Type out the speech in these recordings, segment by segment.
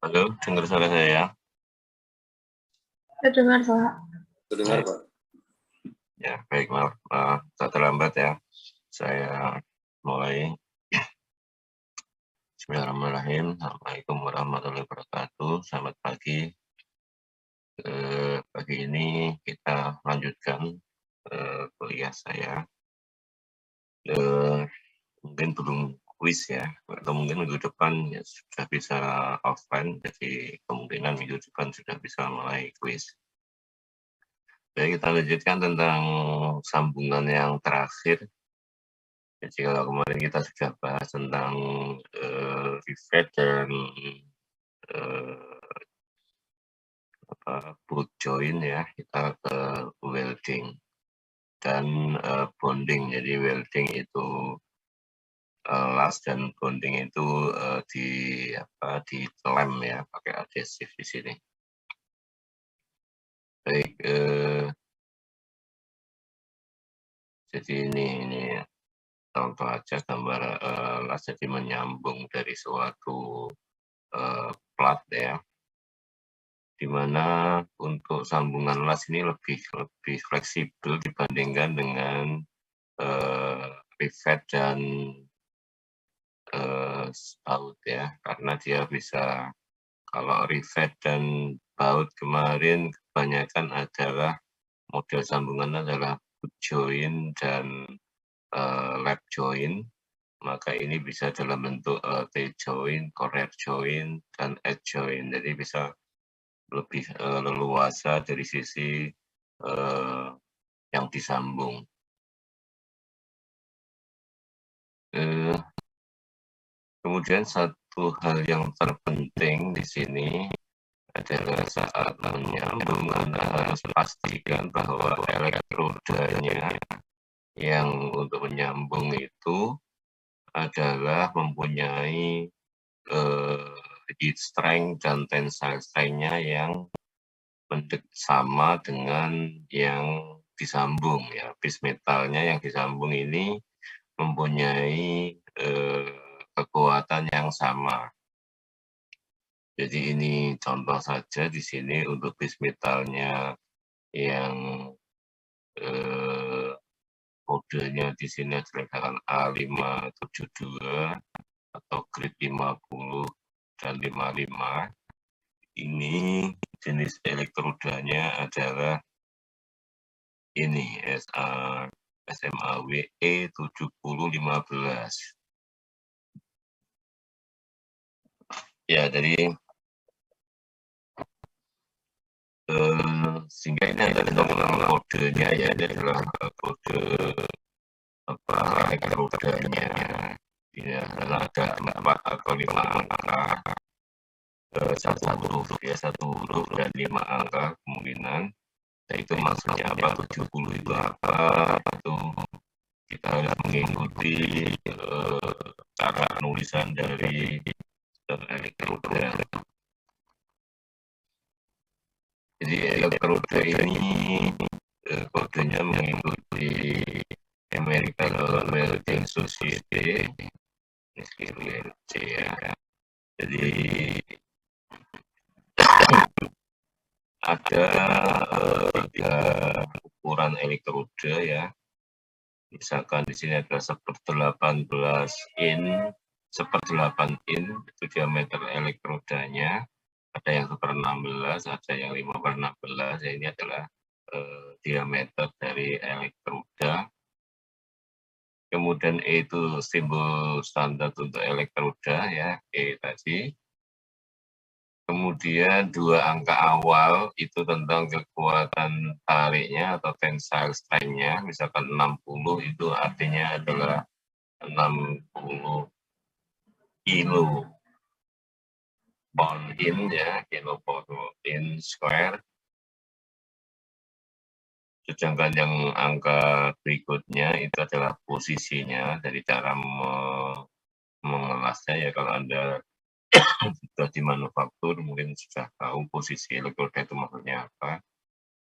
Halo, dengar suara saya? Terdengar, Pak. Terdengar, Pak. Ya, baik, maaf, saya terlambat ya. Saya mulai. Bismillahirrahmanirrahim. Assalamualaikum warahmatullahi wabarakatuh. Selamat pagi. Pagi ini kita lanjutkan kuliah saya. Mungkin belum kuis ya, atau mungkin minggu depan ya sudah bisa offline, jadi kemungkinan minggu depan sudah bisa mulai kuis. Jadi kita lanjutkan tentang sambungan yang terakhir. Jadi kalau kemarin kita sudah bahas tentang rivet dan boot join ya, kita ke welding dan bonding. Jadi welding itu las dan bonding itu dilem ya, pakai adhesif di sini. Baik, jadi ini contoh aja gambar las, jadi menyambung dari suatu plat ya, di mana untuk sambungan las ini lebih fleksibel dibandingkan dengan rivet dan baut ya, karena dia bisa, kalau rivet dan baut kemarin kebanyakan adalah model sambungan adalah boot join dan lap join, maka ini bisa dalam bentuk T-join, core join, dan edge join. Jadi bisa lebih leluasa dari sisi yang disambung. Kemudian satu hal yang terpenting di sini adalah saat menyambung Anda harus pastikan bahwa elektrodanya yang untuk menyambung itu adalah mempunyai heat strength dan tensile strength-nya yang sama dengan yang disambung ya. Piece metalnya yang disambung ini mempunyai kekuatan yang sama. Jadi ini contoh saja di sini untuk piece metalnya yang kodenya di sini adalah A572 atau grade 50 dan 55. Ini jenis elektrodanya adalah ini SMAWE 7015. Ya, jadi sehingga ini adalah kodenya ya, ini adalah kode elektrodanya ya, karena ada 4 atau 5 angka, satu huruf dan 5 angka kemungkinan. Nah, itu maksudnya apa, 70 itu apa, itu kita harus mengikuti cara penulisan dari elektroda. Jadi elektroda ini kodenya mengikuti American Welding Society, ya. Jadi ada 3 ukuran elektroda ya. Misalkan di sini ada 1/18 in, 1/8 in itu diameter elektrodanya. Ada yang 1/16, ada yang 5/16. Ya, ini adalah diameter dari elektroda. Kemudian E itu simbol standar untuk elektroda ya, E tadi. Kemudian 2 angka awal itu tentang kekuatan tariknya atau tensile strength-nya, misalkan 60 itu artinya adalah 60 kilo pound in ya, kilo pound in square. Sedangkan yang angka berikutnya itu adalah posisinya dari cara mengelasnya ya. Kalau Anda sudah di manufaktur mungkin sudah tahu posisi elektroda itu maksudnya apa.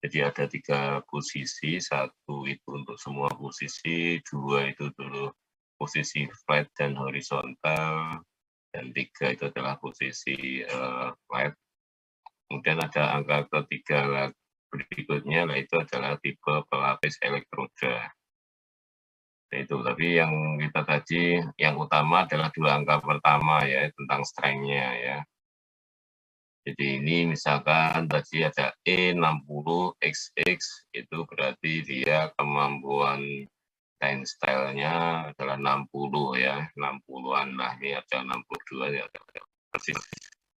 Jadi ada 3 posisi, 1 itu untuk semua posisi, 2 itu dulu posisi flat dan horizontal, dan 3 itu adalah posisi flat. Kemudian ada angka ketiga berikutnya, yaitu adalah tipe pelapis elektroda. Nah, itu, tapi yang kita kaji yang utama adalah 2 angka pertama ya, tentang strength-nya ya. Jadi ini misalkan tadi ada E60XX, itu berarti dia kemampuan tensile-nya adalah 60 ya, 60-an lah, ini ada 62 ya, persis,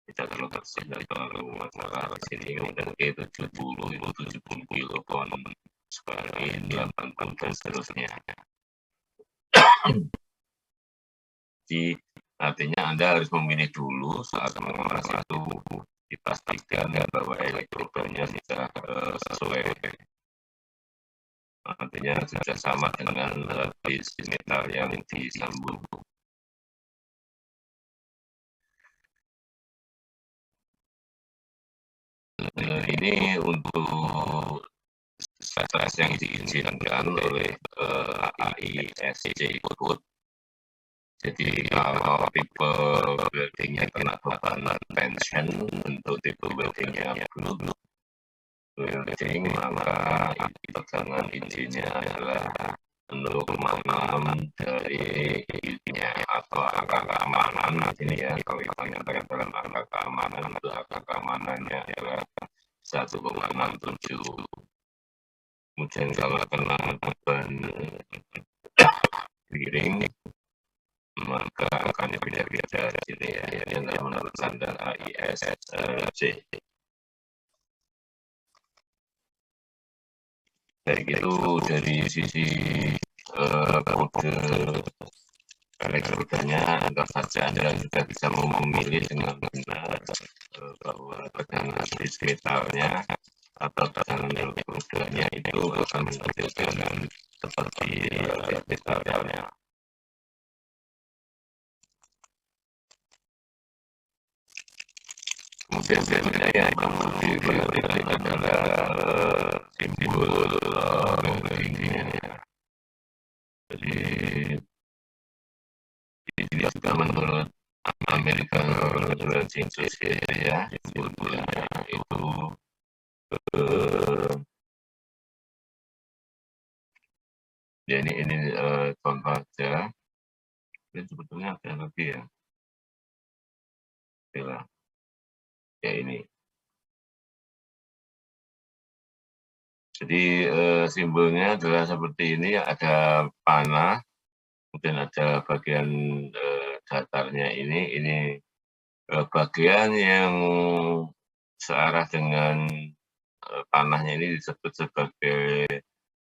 tidak terlalu persis, tidak terlalu masalah di sini. Kemudian E70 itu 70 kilopon, sekali 80 dan seterusnya. Jadi artinya Anda harus memilih dulu saat mengemas itu, dipastikan bahwa elektrodanya sudah sesuai, artinya sudah sama dengan base metal yang disambung. Ini untuk stres yang diizinkan oleh AISC code. Jadi kalau tipe weldingnya kena beban tension, untuk tipe weldingnya blue welding, maka tegangan intinya adalah 0,6 dari intinya atau angka keamanan di sini ya. Kalau kita nyatakan dalam angka keamanan, itu angka keamanannya adalah 1,67. Kemudian kalau kena beban miring, maka akan beda-beda di sini ya, yang menurut standar AISC. Baik, itu dari sisi kode elektrodanya, anggap saja Anda sudah bisa memilih dengan benar bahwa tegangan base metalnya atau tegangan elektrodanya itu akan menghasilkan seperti base metalnya. Kemudian berikutnya yang perlu diperhatikan adalah simbol weldingnya. Jadi ini juga menurut American Welding Society ya, simbolnya itu ya ini contoh aja. Ini sebetulnya ada lagi ya. Ya ini. Jadi simbolnya adalah seperti ini, ada panah, kemudian ada bagian datarnya ini bagian yang searah dengan panahnya ini disebut sebagai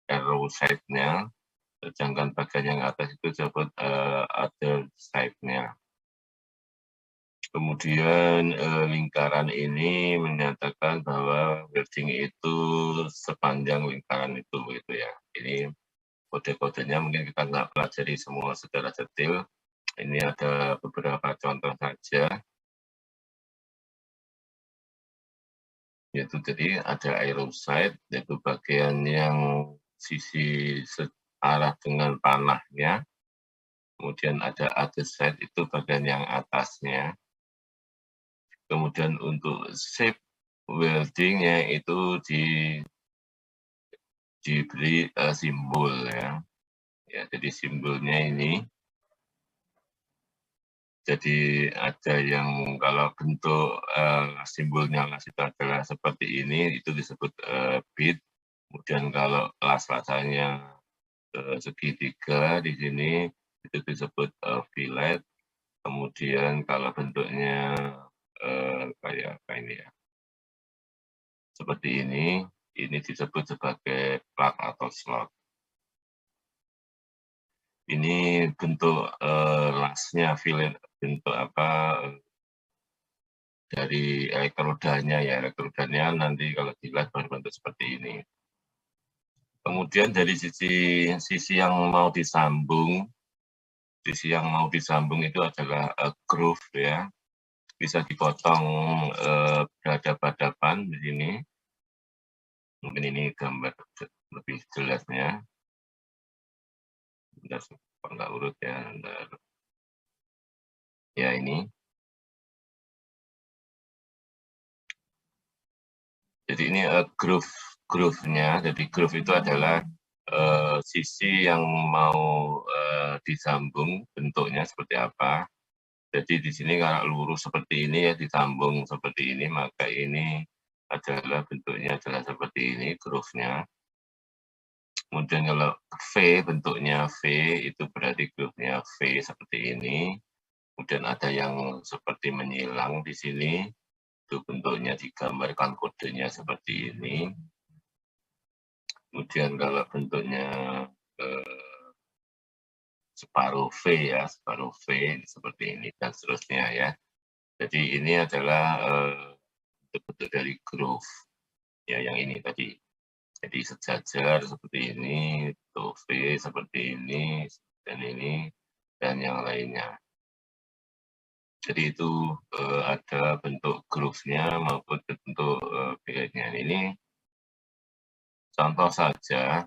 arrow side-nya, sedangkan bagian yang atas itu disebut other side-nya. Kemudian lingkaran ini menyatakan bahwa welding itu sepanjang lingkaran itu gitu ya. Ini kode-kodenya mungkin kita nggak pelajari semua secara detail. Ini ada beberapa contoh saja. Yaitu jadi ada arrow side, yaitu bagian yang sisi searah dengan panahnya. Kemudian ada other side, itu bagian yang atasnya. Kemudian untuk shape weldingnya itu diberi simbol ya. Ya, jadi simbolnya ini. Jadi ada yang kalau bentuk simbolnya las itu adalah seperti ini, itu disebut bit. Kemudian kalau las-lasannya segitiga di sini, itu disebut fillet. Kemudian kalau bentuknya kayak apa ini ya, seperti ini disebut sebagai plug atau slot. Ini bentuk lasnya, fillet, bentuk apa dari elektrodanya ya, elektrodanya nanti kalau dilihat berbentuk seperti ini. Kemudian dari sisi yang mau disambung, itu adalah groove ya, bisa dipotong berhadapan-hadapan di sini. Mungkin ini gambar lebih jelasnya. Bentar, nggak urut ya. Bentar. Ya ini. Jadi ini groove-nya. Jadi groove itu adalah sisi yang mau disambung, bentuknya seperti apa. Jadi di sini kalau lurus seperti ini ya, disambung seperti ini, maka ini adalah bentuknya adalah seperti ini, groove-nya. Kemudian kalau V, bentuknya V, itu berarti groove-nya V seperti ini. Kemudian ada yang seperti menyilang di sini, itu bentuknya digambarkan kodenya seperti ini. Kemudian kalau bentuknya separuh V ya, separuh V seperti ini dan seterusnya ya. Jadi ini adalah bentuk dari groove ya, yang ini tadi. Jadi sejajar seperti ini, V seperti ini, dan yang lainnya. Jadi itu ada bentuk groove-nya maupun bentuk billetnya. Ini contoh saja.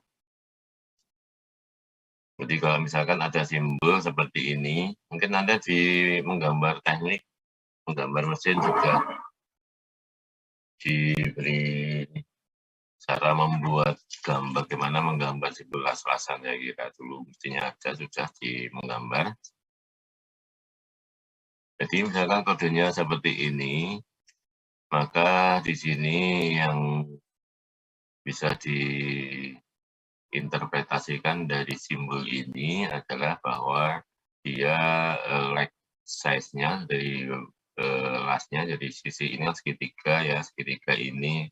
Jadi kalau misalkan ada simbol seperti ini, mungkin Anda menggambar teknik, menggambar mesin juga diberi cara membuat gambar, bagaimana menggambar simbol las-lasan, saya kira dulu mestinya ada sudah menggambar. Jadi misalkan kodenya seperti ini, maka di sini yang bisa diinterpretasikan dari simbol ini adalah bahwa dia leg size-nya dari lasnya, jadi sisi ini segitiga ya, segitiga ini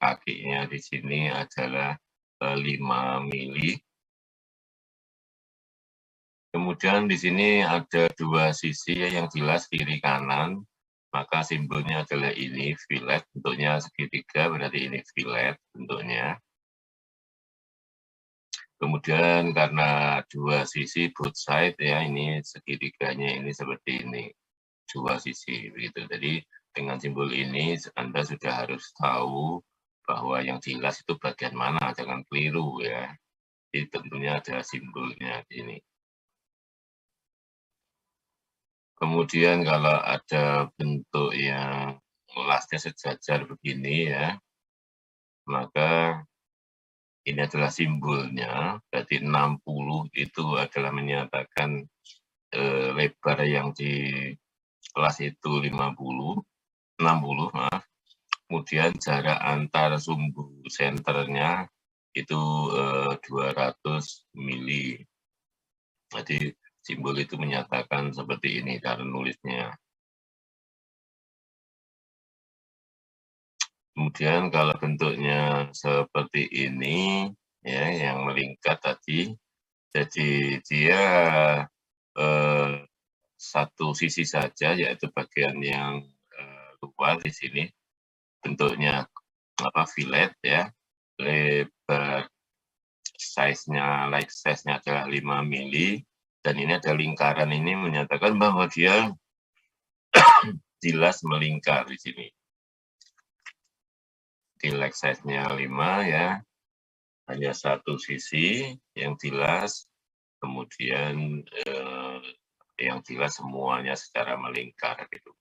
kakinya di sini adalah 5 mili. Kemudian di sini ada dua sisi yang jelas kiri kanan, maka simbolnya adalah ini fillet, bentuknya segitiga berarti ini fillet bentuknya. Kemudian karena dua sisi both side ya, ini segitiganya ini seperti ini, dua sisi begitu. Jadi dengan simbol ini Anda sudah harus tahu bahwa yang jelas itu bagian mana, jangan keliru ya. Jadi tentunya ada simbolnya di sini. Kemudian kalau ada bentuk yang lasnya sejajar begini ya, maka ini adalah simbolnya, berarti 60 itu adalah menyatakan lebar yang di las itu 60, maaf. Kemudian jarak antar sumbu senternya itu 200 mili. Jadi simbol itu menyatakan seperti ini cara nulisnya. Kemudian kalau bentuknya seperti ini, ya, yang melingkar tadi, jadi dia satu sisi saja, yaitu bagian yang luar di sini, bentuknya fillet ya, lebar size-nya, like size-nya adalah 5 mili, dan ini ada lingkaran ini menyatakan bahwa dia jelas melingkar di sini. Di leg size-nya 5 ya, hanya satu sisi yang jelas, kemudian yang jelas semuanya secara melingkar gitu.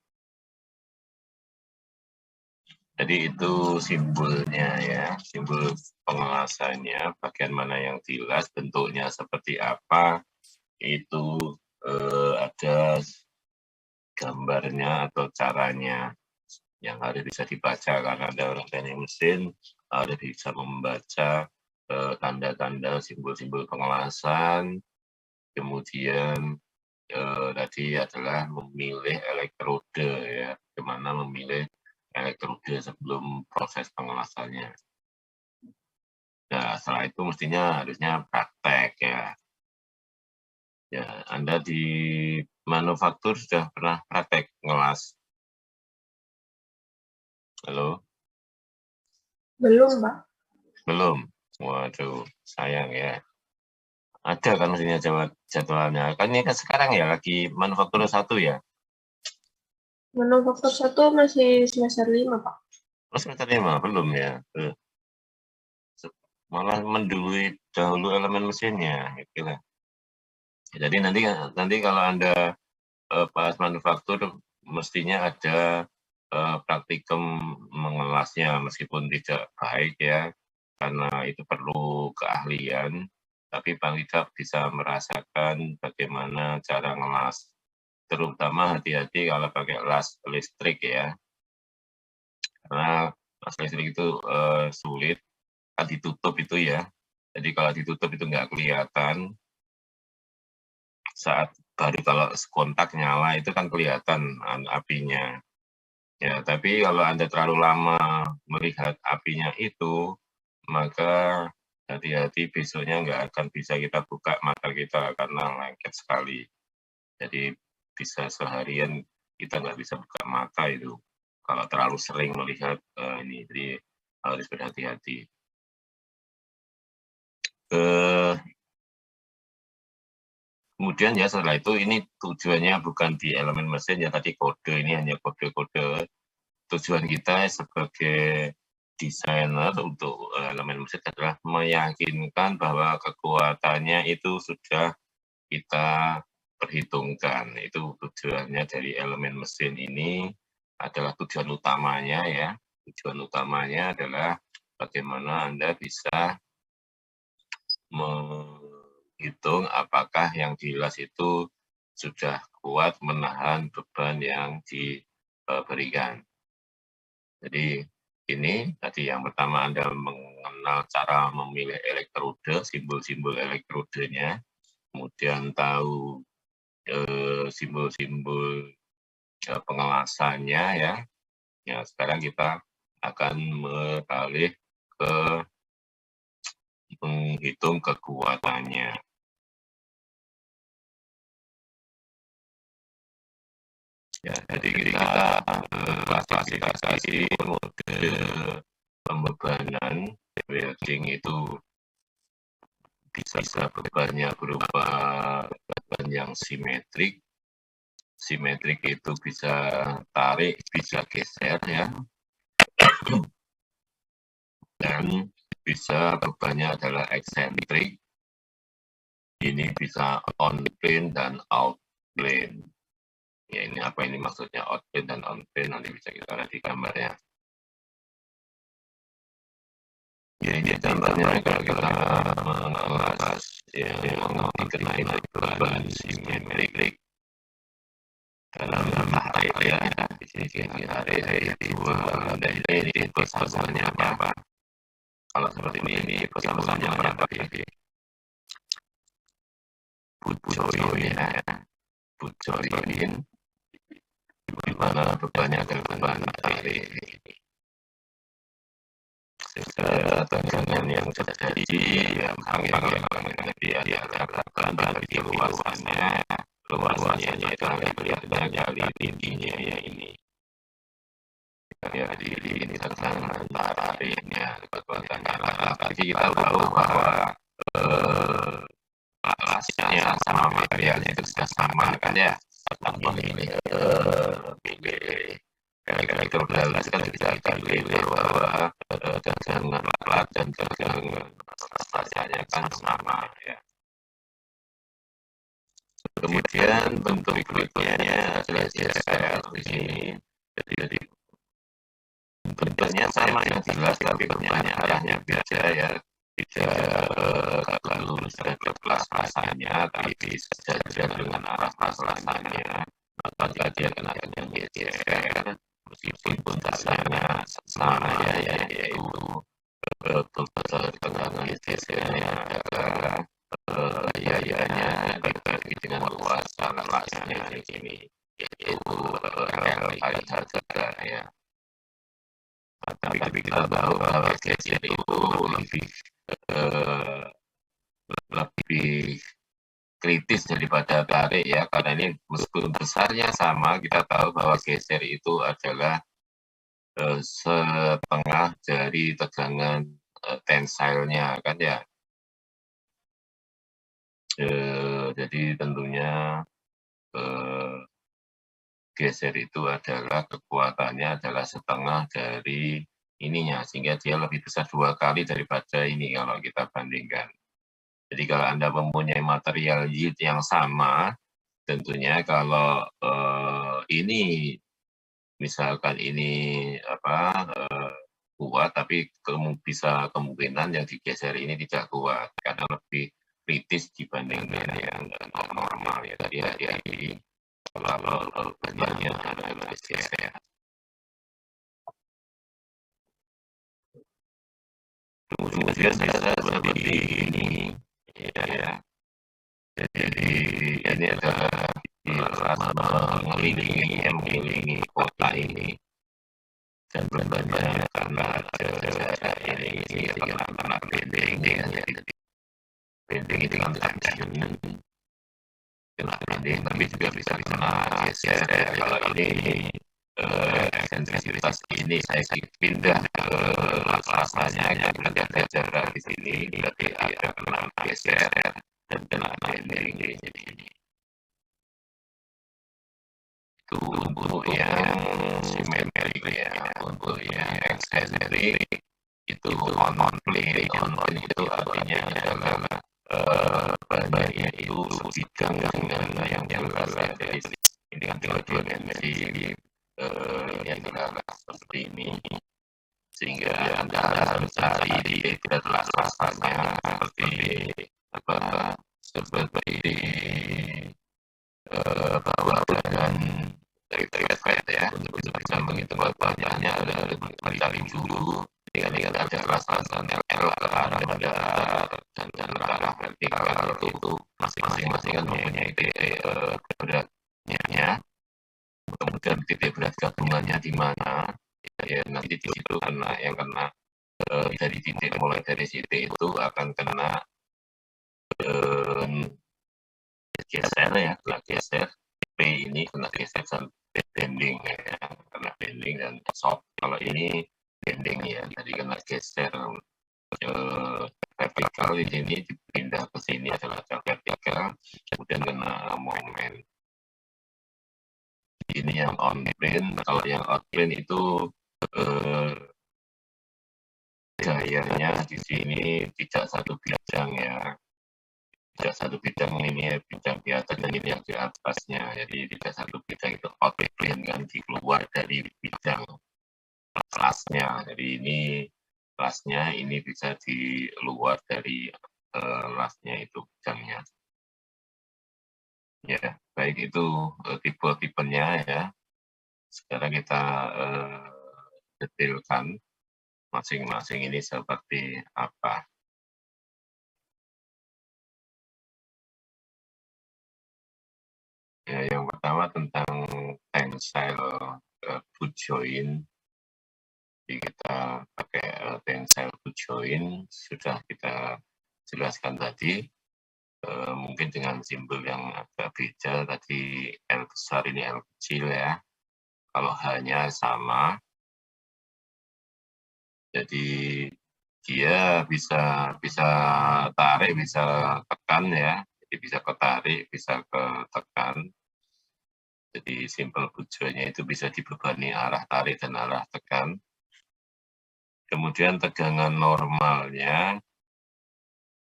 Jadi itu simbolnya ya, simbol pengelasannya, bagian mana yang jelas, bentuknya seperti apa, itu ada gambarnya atau caranya yang harus bisa dibaca, karena ada orang teknik mesin harus bisa membaca tanda-tanda simbol-simbol pengelasan. Kemudian tadi adalah memilih elektrode ya, bagaimana memilih elektrode sebelum proses pengelasannya. Nah, setelah itu mestinya harusnya praktek ya. Ya, Anda di manufaktur sudah pernah praktek ngelas? Halo? Belum, Pak. Belum? Waduh, sayang ya. Ada kan mestinya jadwalnya. Kan ini kan sekarang ya lagi manufaktur 1 ya? Manufaktur 1 masih semester 5, Pak. Oh, semester 5? Belum ya? Malah mendului dahulu elemen mesinnya. Gitu lah. Jadi nanti kalau Anda pas manufaktur mestinya ada praktikum mengelasnya meskipun tidak baik ya, karena itu perlu keahlian, tapi paling tidak bisa merasakan bagaimana cara ngelas. Terutama hati-hati kalau pakai las listrik ya, karena las listrik itu sulit, kan ditutup itu ya. Jadi kalau ditutup itu nggak kelihatan, saat baru kalau kontak nyala itu kan kelihatan apinya. Ya, tapi kalau Anda terlalu lama melihat apinya itu, maka hati-hati besoknya nggak akan bisa kita buka mata kita karena lengket sekali. Jadi bisa seharian kita nggak bisa buka mata itu kalau terlalu sering melihat ini. Jadi harus berhati-hati. Kemudian ya setelah itu ini tujuannya bukan di elemen mesin ya, tadi kode ini hanya kode-kode. Tujuan kita sebagai desainer untuk elemen mesin adalah meyakinkan bahwa kekuatannya itu sudah kita perhitungkan. Itu tujuannya dari elemen mesin ini adalah tujuan utamanya ya. Tujuan utamanya adalah bagaimana Anda bisa menghitung apakah yang dilas itu sudah kuat menahan beban yang diberikan. Jadi ini tadi yang pertama Anda mengenal cara memilih elektrode, simbol-simbol elektrodenya, kemudian tahu simbol-simbol pengelasannya ya. Ya sekarang kita akan beralih ke menghitung kekuatannya. Ya, jadi kita klasifikasi mode pembebanan welding itu bisa bebannya berupa beban yang simetrik. Simetrik itu bisa tarik, bisa geser ya. Dan bisa bebannya adalah eksentrik. Ini bisa on plane dan out plane. Ya ini apa ini maksudnya out plane dan on plane, nanti bisa kita lihat di gambarnya. Ya ini gambarnya kalau kita mengelas yang dikenai beban simetrik dalam tarik ya, di sini tarik dua dan ini pesannya apa? Kalau seperti ini pesannya berapa ya? Bucoin ya, bucoin di mana bebannya adalah beban tarik. Sehingga tekanan yang terjadi yang diharapkan bagi luasannya itu akan kelihatan dari tingginya ya ini. Ya di ini tekanan tariknya kekuatan tapi kita tahu bahwa alasnya sama materialnya itu sudah sama kan ya. Memilih elektroda kan tidak akan bahwa tegangan plat dan tegangan rasanya kan sama ya. Kemudian bentuk berikutnya adalah geser di sini. Jadi bentuknya sama yang jelas tapi bentuknya arahnya beda ya. Tidak lurus dan ke plasmasanya, tapi sejajar dengan arah plasmasanya. Maka dia kena dengan geser, meskipun bentuknya sama ya, yaitu tegangan gesernya adalah yayanya dibagi dengan luasan kelasnya di sini, yaitu L kali H3 ya. Tapi kita tahu bahwa geser itu lebih kritis daripada tarik ya, karena ini meskipun besarnya sama, kita tahu bahwa geser itu adalah setengah dari tegangan tensilenya kan ya. Jadi tentunya geser itu adalah kekuatannya adalah setengah dari ininya, sehingga dia lebih besar 2 kali daripada ini kalau kita bandingkan. Jadi kalau Anda mempunyai material yield yang sama, tentunya kalau ini misalkan ini kuat, tapi bisa kemungkinan yang digeser ini tidak kuat karena lebih kritis dibandingkan yang normal ya. Tadi hati-hati kalau banyak adalah geser. Kemudian bisa seperti ini ya. Jadi ini adalah mengelilingi kota ini dan berbanding karena ada ini karena bending ya. Jadi bending itu kan tension kena bending, tapi juga bisa kena geser ya. Kalau ini eksentrisitas ini saya pindah ke rasanya karena ada jarak di sini, berarti ada kena geser dan kena bending. Jadi itu untuk yang simetrik ya. Untuk yang eksentrik itu on plane itu artinya adalah banyak itu bidang dengan yang jelas ya. Jadi ini kan dua dimensi yang adalah seperti ini, sehingga Anda harus cari di kelas-kelasnya seperti bahwa badan dari Fed ya, untuk bisa menghitung banyaknya ada mencari dulu dengan ada kelas-kelasan L ke arah pada dan ke arah vertikal itu masing-masing kan mempunyai titik beratnya. Kemudian titik berat gabungannya di mana ya, nanti di situ kena dari titik mulai dari titik itu akan kena geser ya, kena geser P ini kena geser sampai bending ya, kena bending dan soft. Kalau ini bending ya, jadi kena geser vertikal di sini dipindah ke sini adalah vertikal, kemudian kena momen. Ini yang on plane, kalau yang out plane itu gayanya di sini tidak satu bidang ya. Tidak satu bidang, ini bidang di atas dan ini yang di atasnya. Jadi tidak satu bidang itu out plane kan, dikeluar dari bidang kelasnya. Jadi ini kelasnya, ini bisa di luar dari kelasnya itu bidangnya. Ya, baik itu tipe-tipenya ya. Sekarang kita detailkan masing-masing ini seperti apa. Ya, yang pertama tentang tensile boot joint. Jadi kita pakai tensile boot joint, sudah kita jelaskan tadi. Mungkin dengan simbol yang agak beda, tadi L besar, ini L kecil ya. Kalau hanya sama, jadi dia bisa tarik, bisa tekan ya. Jadi bisa ketarik, bisa ketekan. Jadi simpel bujonya itu bisa dibebani arah tarik dan arah tekan. Kemudian tegangan normalnya,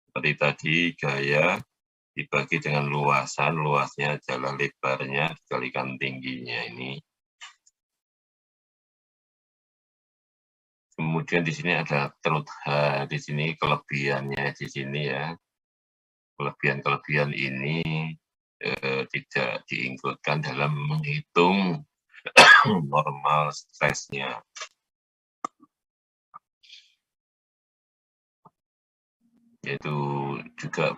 seperti tadi gaya dibagi dengan luasan, luasnya adalah lebarnya dikalikan tingginya ini. Kemudian di sini ada truth H, di sini kelebihannya di sini ya. Kelebihan-kelebihan ini tidak diinkludkan dalam menghitung normal stresnya. Yaitu juga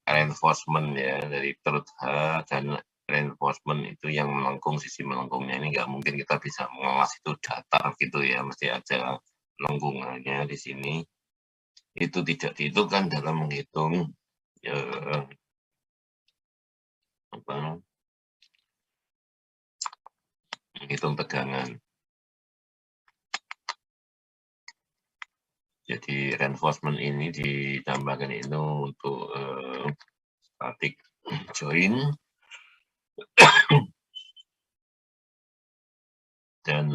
reinforcement ya, dari truth H dan reinforcement itu yang melengkung, sisi melengkungnya ini nggak mungkin kita bisa mengelas itu datar gitu ya, mesti ada lengkungannya di sini. Itu tidak dihitungkan dalam menghitung menghitung tegangan. Jadi reinforcement ini ditambahkan itu untuk static joint dan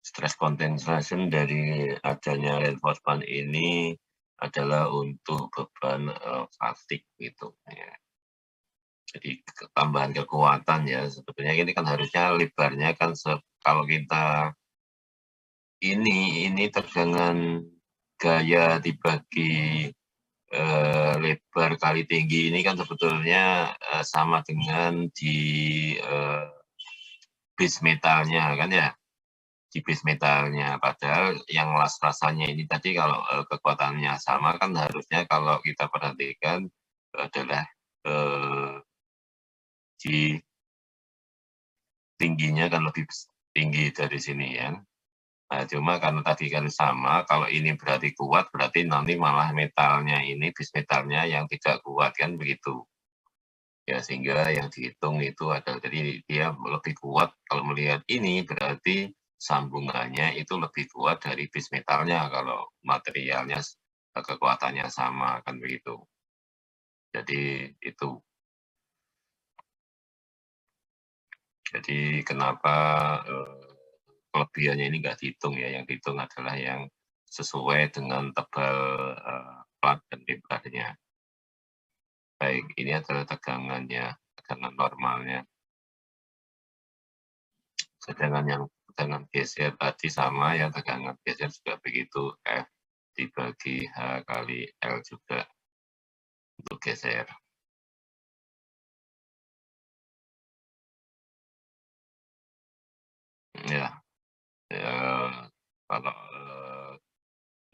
stress compensation dari adanya reinforcement ini adalah untuk beban fatigue gitu ya. Jadi tambahan kekuatan ya, sebetulnya ini kan harusnya lebarnya kan kalau kita ini tegangan gaya dibagi lebar kali tinggi ini kan sebetulnya sama dengan di base metalnya kan ya, di base metalnya. Padahal yang las-lasannya ini tadi kalau kekuatannya sama kan harusnya kalau kita perhatikan adalah di tingginya kan lebih tinggi dari sini ya. Nah, cuma karena tadi kan sama, kalau ini berarti kuat, berarti nanti malah metalnya ini, base metalnya yang tidak kuat kan begitu. Ya, sehingga yang dihitung itu adalah, jadi dia lebih kuat, kalau melihat ini berarti sambungannya itu lebih kuat dari base metalnya kalau materialnya kekuatannya sama, kan begitu. Jadi itu. Jadi kenapa kelebihannya ini nggak dihitung ya, yang dihitung adalah yang sesuai dengan tebal plat dan lebarnya. Baik, ini adalah tegangannya, tegangan normalnya. Sedangkan yang tegangan geser tadi sama, yang tegangan geser juga begitu, F dibagi H kali L juga untuk geser. Ya, kalau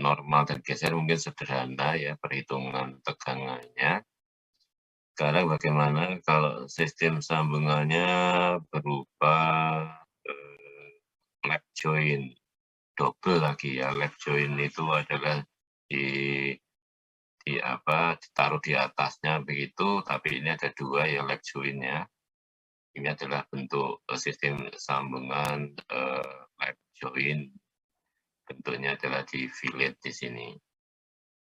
normal dan geser mungkin sederhana ya perhitungan tegangannya. Sekarang bagaimana kalau sistem sambungannya berupa lap join, double lagi ya. Lap join itu adalah ditaruh di atasnya begitu, tapi ini ada dua ya lap join-nya. Ini adalah bentuk sistem sambungan lap join. Bentuknya adalah di fillet di sini.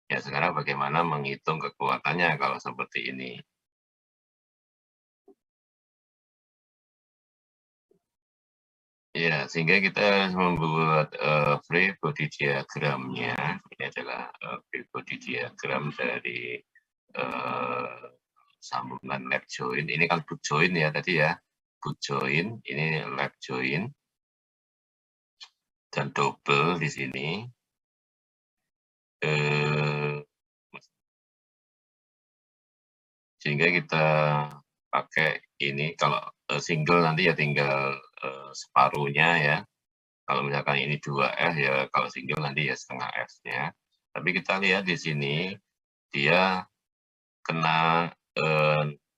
Ya, sekarang bagaimana menghitung kekuatannya kalau seperti ini? Ya, sehingga kita membuat free body diagramnya. Ini adalah free body diagram dari sambungan lap join. Ini kan boot join ya tadi ya. Boot join, ini lap join. Dan double di sini. Sehingga kita pakai ini, kalau single nanti ya tinggal separuhnya ya. Kalau misalkan ini 2F ya, kalau single nanti ya setengah F-nya. Tapi kita lihat di sini, dia kena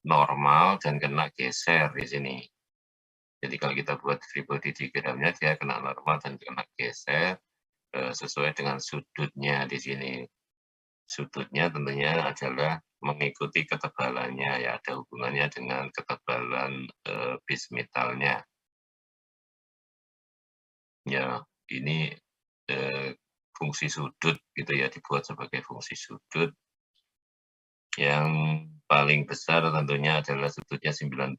normal dan kena geser di sini. Jadi kalau kita buat free body diagramnya, dia kena normal dan kena geser sesuai dengan sudutnya di sini. Sudutnya tentunya adalah mengikuti ketebalannya ya, ada hubungannya dengan ketebalan base metalnya. Ya, ini fungsi sudut gitu ya, dibuat sebagai fungsi sudut. Yang paling besar tentunya adalah sudutnya 90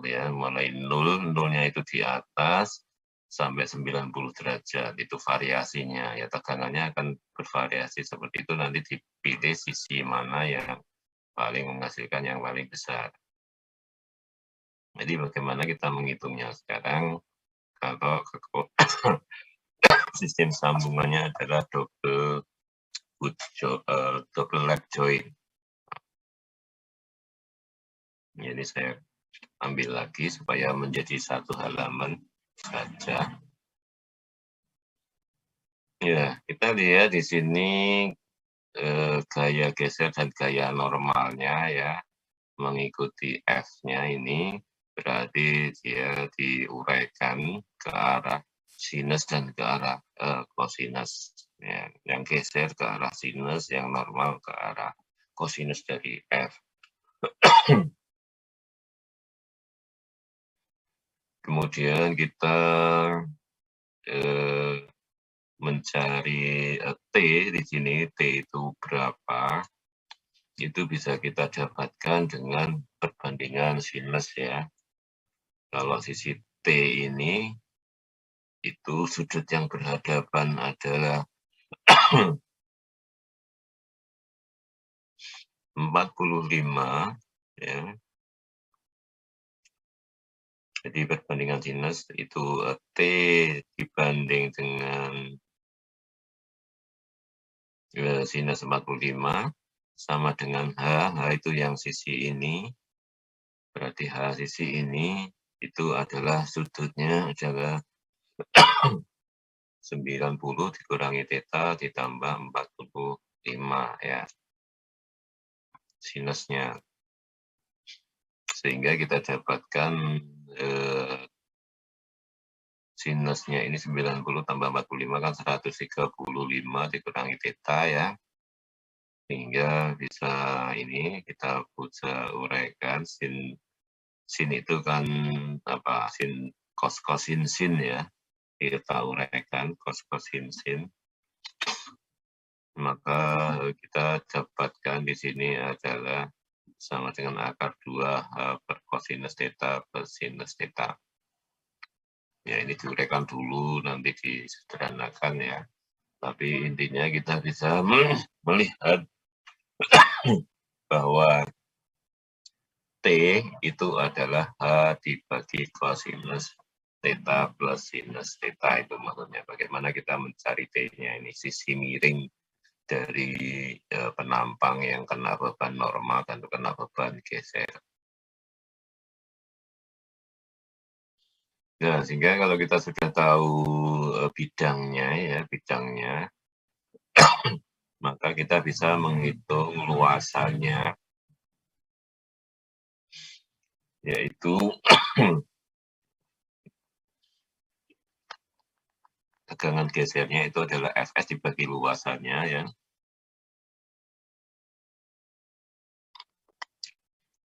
ya, mulai 0, nolnya itu di atas sampai 90 derajat, itu variasinya ya, tegangannya akan bervariasi seperti itu, nanti dipilih sisi mana yang paling menghasilkan yang paling besar. Jadi bagaimana kita menghitungnya sekarang, kalau sistem sambungannya adalah double lap join. Ini saya ambil lagi supaya menjadi satu halaman saja. Ya, kita lihat di sini gaya geser dan gaya normalnya ya, mengikuti F-nya ini, berarti dia diuraikan ke arah sinus dan ke arah kosinus. Ya, yang geser ke arah sinus, yang normal ke arah kosinus dari F. Kemudian kita mencari T di sini, T itu berapa, itu bisa kita dapatkan dengan perbandingan sinus ya. Kalau sisi T ini, itu sudut yang berhadapan adalah 45 ya, Jadi perbandingan sinus itu T dibanding dengan sinus 45 sama dengan H itu yang sisi ini, berarti H sisi ini itu adalah sudutnya adalah 90 dikurangi theta ditambah 45 ya sinusnya. Sehingga kita dapatkan sinusnya ini 90 tambah 45 kan 135 dikurangi theta ya. Sehingga bisa ini kita bisa uraikan sin itu kan apa sin sin ya. Kita uraikan sin. Maka kita dapatkan di sini adalah sama dengan akar 2 per cosinus theta plus sinus theta. Ya ini diuraikan dulu, nanti disederhanakan ya. Tapi intinya kita bisa melihat bahwa T itu adalah H dibagi cosinus theta plus sinus theta, itu maksudnya. Bagaimana kita mencari T-nya ini, sisi miring dari penampang yang kena beban normal dan kena beban geser. Nah, sehingga kalau kita sudah tahu bidangnya, maka kita bisa menghitung luasannya, yaitu tegangan gesernya itu adalah Fs dibagi luasannya ya.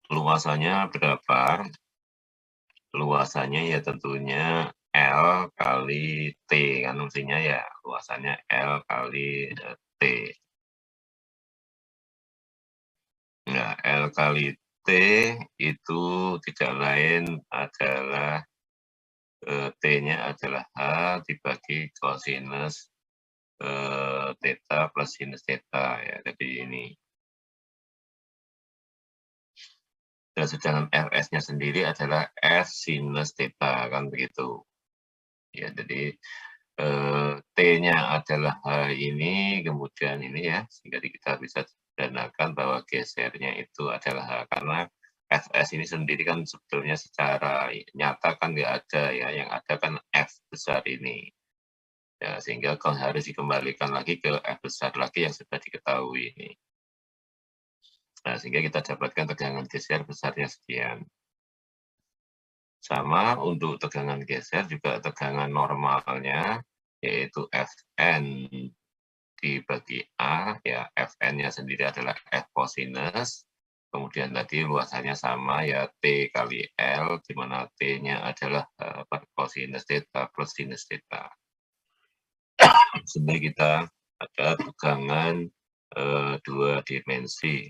Luasannya berapa? Luasannya ya tentunya L kali T kan, mestinya ya luasannya L kali T. Nah, L kali T itu tidak lain adalah T-nya adalah H dibagi cosinus theta plus sinus theta ya. Jadi ini. Dan sedangkan Fs-nya sendiri adalah S sinus theta kan begitu. Ya, jadi T-nya adalah H ini, kemudian ini ya, sehingga kita bisa sederhanakan bahwa gesernya itu adalah H, karena Fs ini sendiri kan sebetulnya secara nyata kan nggak ada ya, yang ada kan F besar ini. Ya, sehingga kalau harus dikembalikan lagi ke F besar lagi yang sudah diketahui ini. Nah, sehingga kita dapatkan tegangan geser besarnya sekian. Sama untuk tegangan geser juga tegangan normalnya, yaitu Fn dibagi A, ya Fn-nya sendiri adalah F cosinus, kemudian tadi luasannya sama ya T kali L, di mana T-nya adalah per cosinus theta plus sinus theta. Sehingga kita ada tegangan 2 dimensi.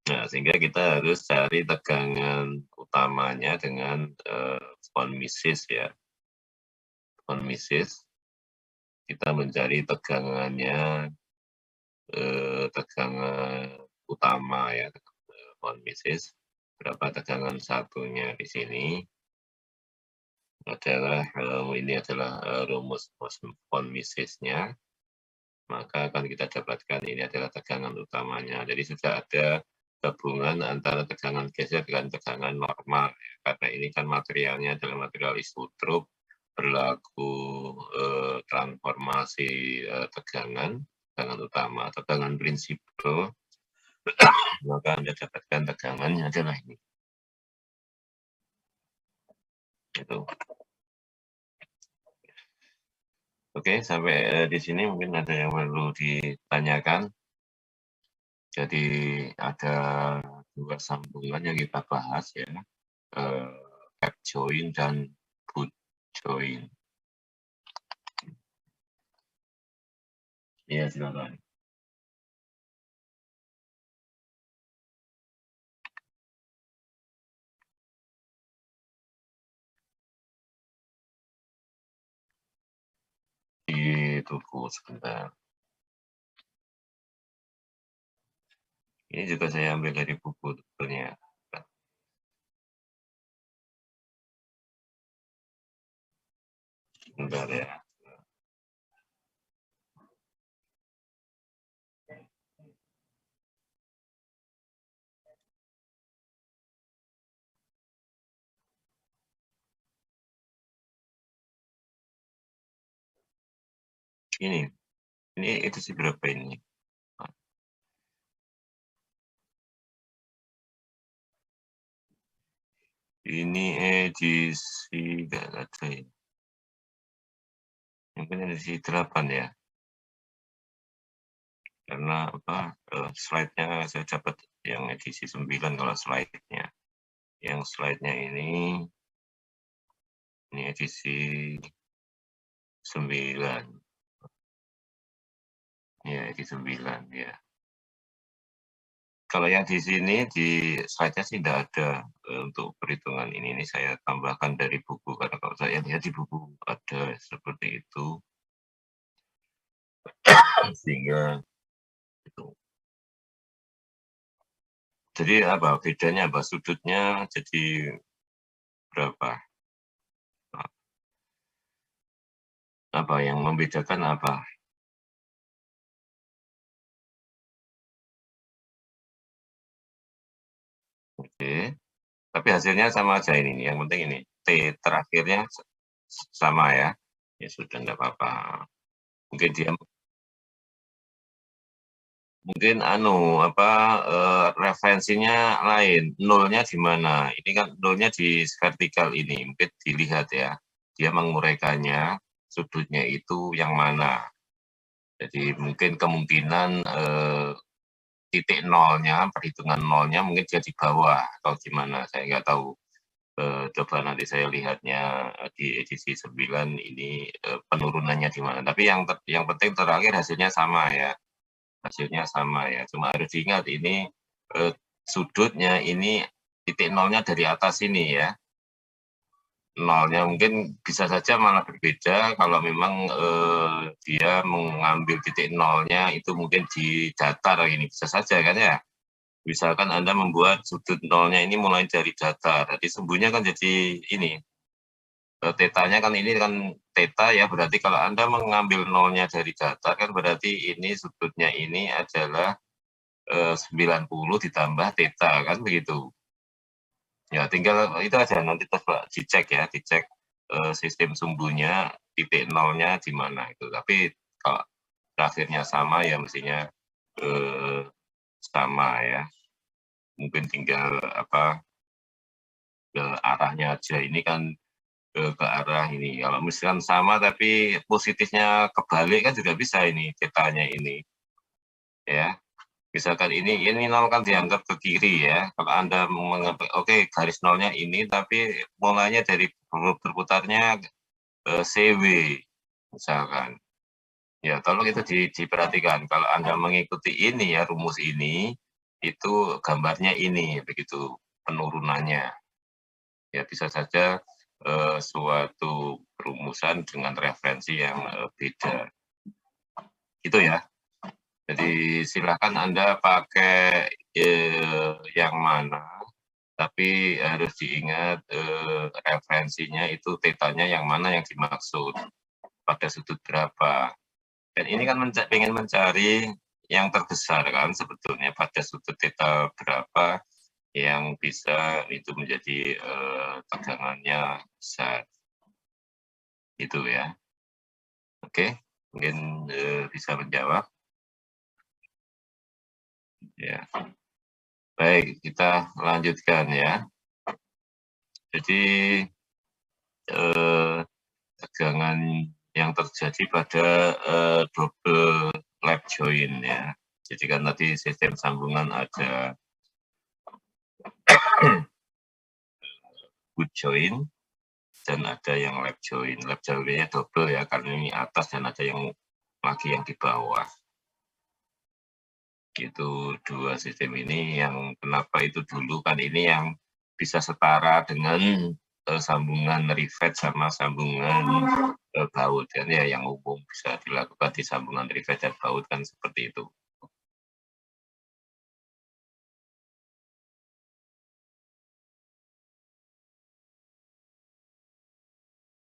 Nah, sehingga kita harus cari tegangan utamanya dengan von Mises ya. Von Mises, kita mencari tegangannya, tegangan utama ya, von Mises. Berapa tegangan satunya di sini adalah ini adalah rumus von Misesnya. Maka akan kita dapatkan ini adalah tegangan utamanya. Jadi sudah ada gabungan antara tegangan geser dengan tegangan normal. Ya. Karena ini kan materialnya adalah material isotrop, berlaku transformasi tegangan utama, tegangan prinsipal, maka Anda dapatkan tegangannya adalah ini. Itu. Oke, sampai di sini mungkin ada yang perlu ditanyakan. Jadi ada 2 sambungan yang kita bahas ya, gap join dan boot join. Iya, silakan. Ditunggu sebentar. Ini juga saya ambil dari buku sebetulnya. Sebentar ya. Ini edisi berapa ini? Ini edisi nggak ada ya. Mungkin edisi 8 ya. Karena apa? Slide-nya saya dapat yang edisi 9 kalau slide-nya. Yang slide-nya ini edisi 9. Ya, edisi 9 ya. Kalau yang di sini di slide-nya sih tidak ada untuk perhitungan ini saya tambahkan dari buku karena kalau saya lihat di buku ada seperti itu. Sehingga itu. Jadi apa bedanya apa? Sudutnya jadi berapa? Apa yang membedakan apa? Oke. Tapi hasilnya sama aja ini. Yang penting ini T terakhirnya sama ya. Ya sudah enggak apa-apa. Mungkin dia mungkin referensinya lain. Nolnya di mana? Ini kan nolnya di vertikal ini. Mungkin dilihat ya. Dia menguraikannya sudutnya itu yang mana. Jadi mungkin kemungkinan titik nolnya, perhitungan nolnya mungkin dia di bawah atau gimana. Saya nggak tahu. Coba nanti saya lihatnya di edisi 9 ini penurunannya di mana. Tapi yang penting terakhir hasilnya sama ya. Hasilnya sama ya. Cuma harus diingat ini sudutnya ini titik nolnya dari atas ini ya. Nolnya mungkin bisa saja malah berbeda kalau memang dia mengambil titik nolnya itu mungkin di datar ini bisa saja kan ya. Misalkan Anda membuat sudut nolnya ini mulai dari datar, jadi sumbunya kan jadi ini, tetanya kan ini kan teta ya, berarti kalau Anda mengambil nolnya dari datar kan berarti ini sudutnya ini adalah 90 ditambah teta kan begitu. Ya tinggal itu aja nanti coba dicek ya, dicek sistem sumbunya titik nolnya di mana itu. Tapi kalau terakhirnya sama ya mestinya sama ya. Mungkin tinggal ke arahnya aja. Ini kan ke arah ini. Kalau misalkan sama tapi positifnya kebalik kan juga bisa ini tetanya ini. Ya. Misalkan ini nol kan dianggap ke kiri ya. Kalau Anda mengambil oke garis nolnya ini tapi mulanya dari berputarnya CW misalkan. Ya, tolong itu diperhatikan. Kalau Anda mengikuti ini ya rumus ini itu gambarnya ini begitu penurunannya. Ya bisa saja suatu perumusan dengan referensi yang beda. Itu ya. Jadi silakan Anda pakai yang mana, tapi harus diingat referensinya itu tetanya yang mana yang dimaksud, pada sudut berapa. Dan ini kan ingin mencari yang terbesar kan sebetulnya pada sudut teta berapa yang bisa itu menjadi tegangannya besar. Itu ya. Oke, mungkin bisa menjawab. Ya. Baik, kita lanjutkan ya. Jadi tegangan yang terjadi pada double lap joint ya. Jadi kan tadi sistem sambungan ada good joint dan ada yang lap joint. Lap joint-nya double ya karena ini atas dan ada yang lagi yang di bawah. Itu dua sistem ini yang kenapa itu dulu kan ini yang bisa setara dengan sambungan rivet sama sambungan baut kan ya yang umum bisa dilakukan di sambungan rivet dan baut kan seperti itu.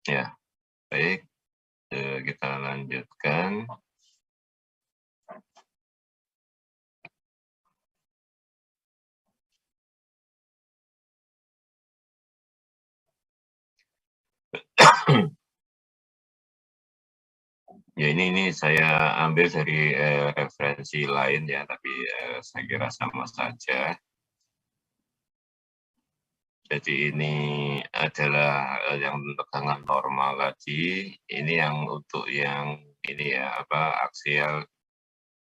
Ya, baik. kita lanjutkan. Ya ini saya ambil dari referensi lain ya, tapi saya kira sama saja. Jadi ini adalah yang tegangan normal tadi, ini yang untuk yang ini ya, aksial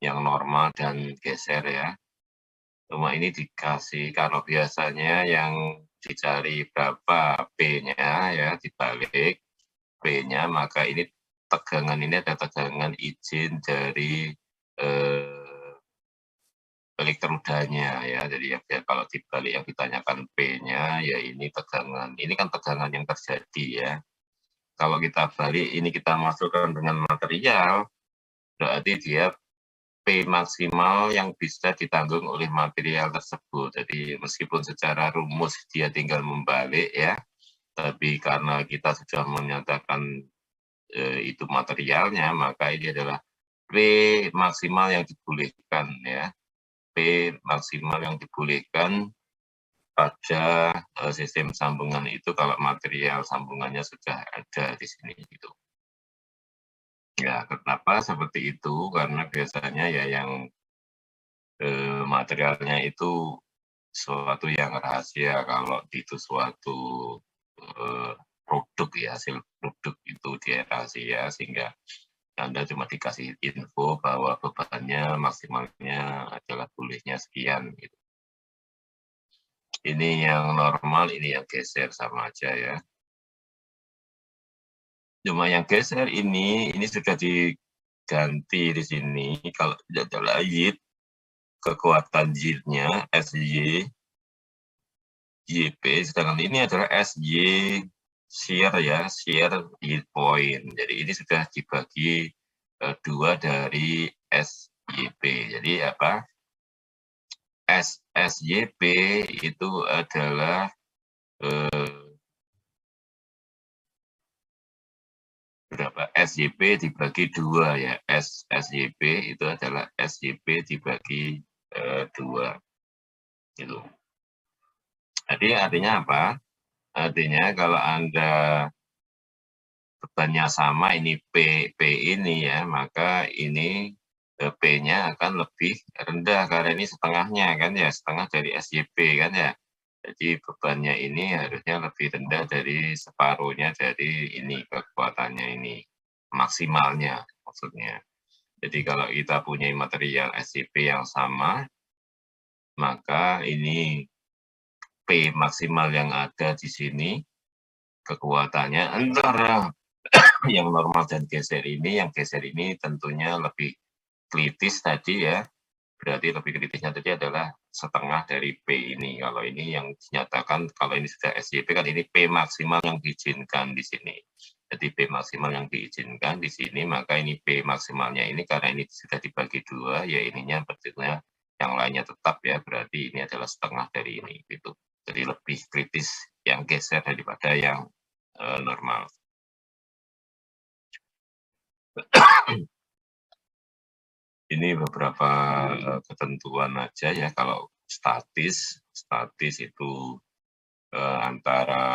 yang normal dan geser ya. Cuma ini dikasih, kalau biasanya yang dicari berapa P-nya ya, dibalik P-nya, maka ini tegangan ini ada tegangan izin dari elektrodanya ya. Jadi ya kalau dibalik yang ditanyakan P-nya, ya ini tegangan. Ini kan tegangan yang terjadi ya. Kalau kita balik, ini kita masukkan dengan material, berarti dia P maksimal yang bisa ditanggung oleh material tersebut. Jadi meskipun secara rumus dia tinggal membalik ya, tapi karena kita sudah menyatakan itu materialnya, maka ini adalah P maksimal yang dibolehkan ya. P maksimal yang dibolehkan pada sistem sambungan itu kalau material sambungannya sudah ada di sini gitu. Ya, kenapa seperti itu? Karena biasanya ya yang materialnya itu suatu yang rahasia, kalau itu suatu produk ya, hasil produk itu dia rahasia, sehingga Anda cuma dikasih info bahwa bebannya maksimalnya adalah bolehnya sekian gitu. Ini yang normal, ini yang geser, sama aja ya. Cuma yang geser ini sudah diganti di sini. Kalau tidak salah yield, kekuatan yieldnya SY, YP, sedangkan ini adalah SY shear ya, shear yield point. Jadi ini sudah dibagi 2 dari SYP. Jadi apa? SYP itu adalah berapa? SYP dibagi 2 ya. SYP itu adalah SYP dibagi 2. Gitu. Jadi artinya apa? Artinya kalau Anda bebannya sama, ini P ini ya, maka ini P-nya akan lebih rendah karena ini setengahnya kan ya, setengah dari SYP kan ya. Jadi bebannya ini harusnya lebih rendah dari separuhnya dari ini, kekuatannya ini, maksimalnya maksudnya. Jadi kalau kita punya material SYP yang sama, maka ini P maksimal yang ada di sini, kekuatannya antara yang normal dan geser ini, yang geser ini tentunya lebih kritis tadi ya, berarti lebih kritisnya tadi adalah setengah dari P ini. Kalau ini yang dinyatakan, kalau ini sudah SYP kan ini P maksimal yang diizinkan di sini. Jadi P maksimal yang diizinkan di sini, maka ini P maksimalnya ini karena ini sudah dibagi 2, ya ininya bentuknya yang lainnya tetap ya, berarti ini adalah setengah dari ini gitu. Jadi lebih kritis yang geser daripada yang normal. Ini beberapa ketentuan aja ya. Kalau statis itu antara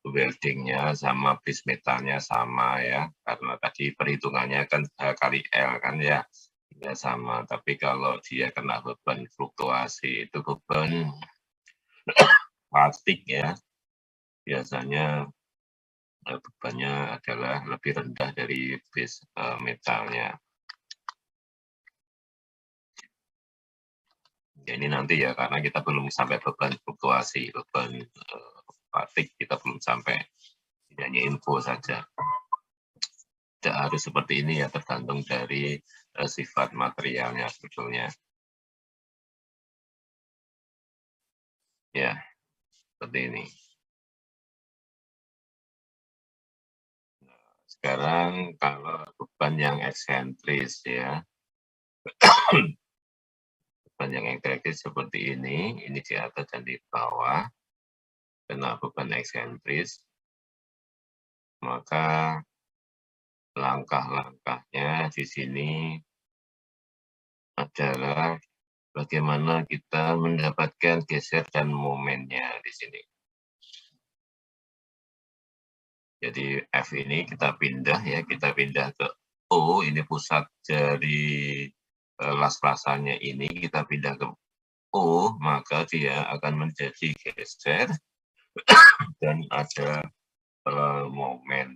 weldingnya sama base metalnya sama ya, karena tadi perhitungannya kan H kali L kan ya, sama. Tapi kalau dia kena beban fluktuasi, itu beban plastik ya, biasanya bebannya adalah lebih rendah dari base metalnya. Ya, ini nanti ya, karena kita belum sampai beban fluktuasi, beban plastik kita belum sampai, hanya info saja. Tidak harus seperti ini ya, tergantung dari sifat materialnya sebetulnya. Ya, seperti ini. Sekarang kalau beban yang eksentris ya, beban yang eksentris seperti ini di atas dan di bawah, kena beban eksentris, maka langkah-langkahnya di sini adalah bagaimana kita mendapatkan geser dan momennya di sini. Jadi F ini kita pindah ya, kita pindah ke O, ini pusat dari las-lasannya ini, kita pindah ke O, maka dia akan menjadi geser dan ada momen.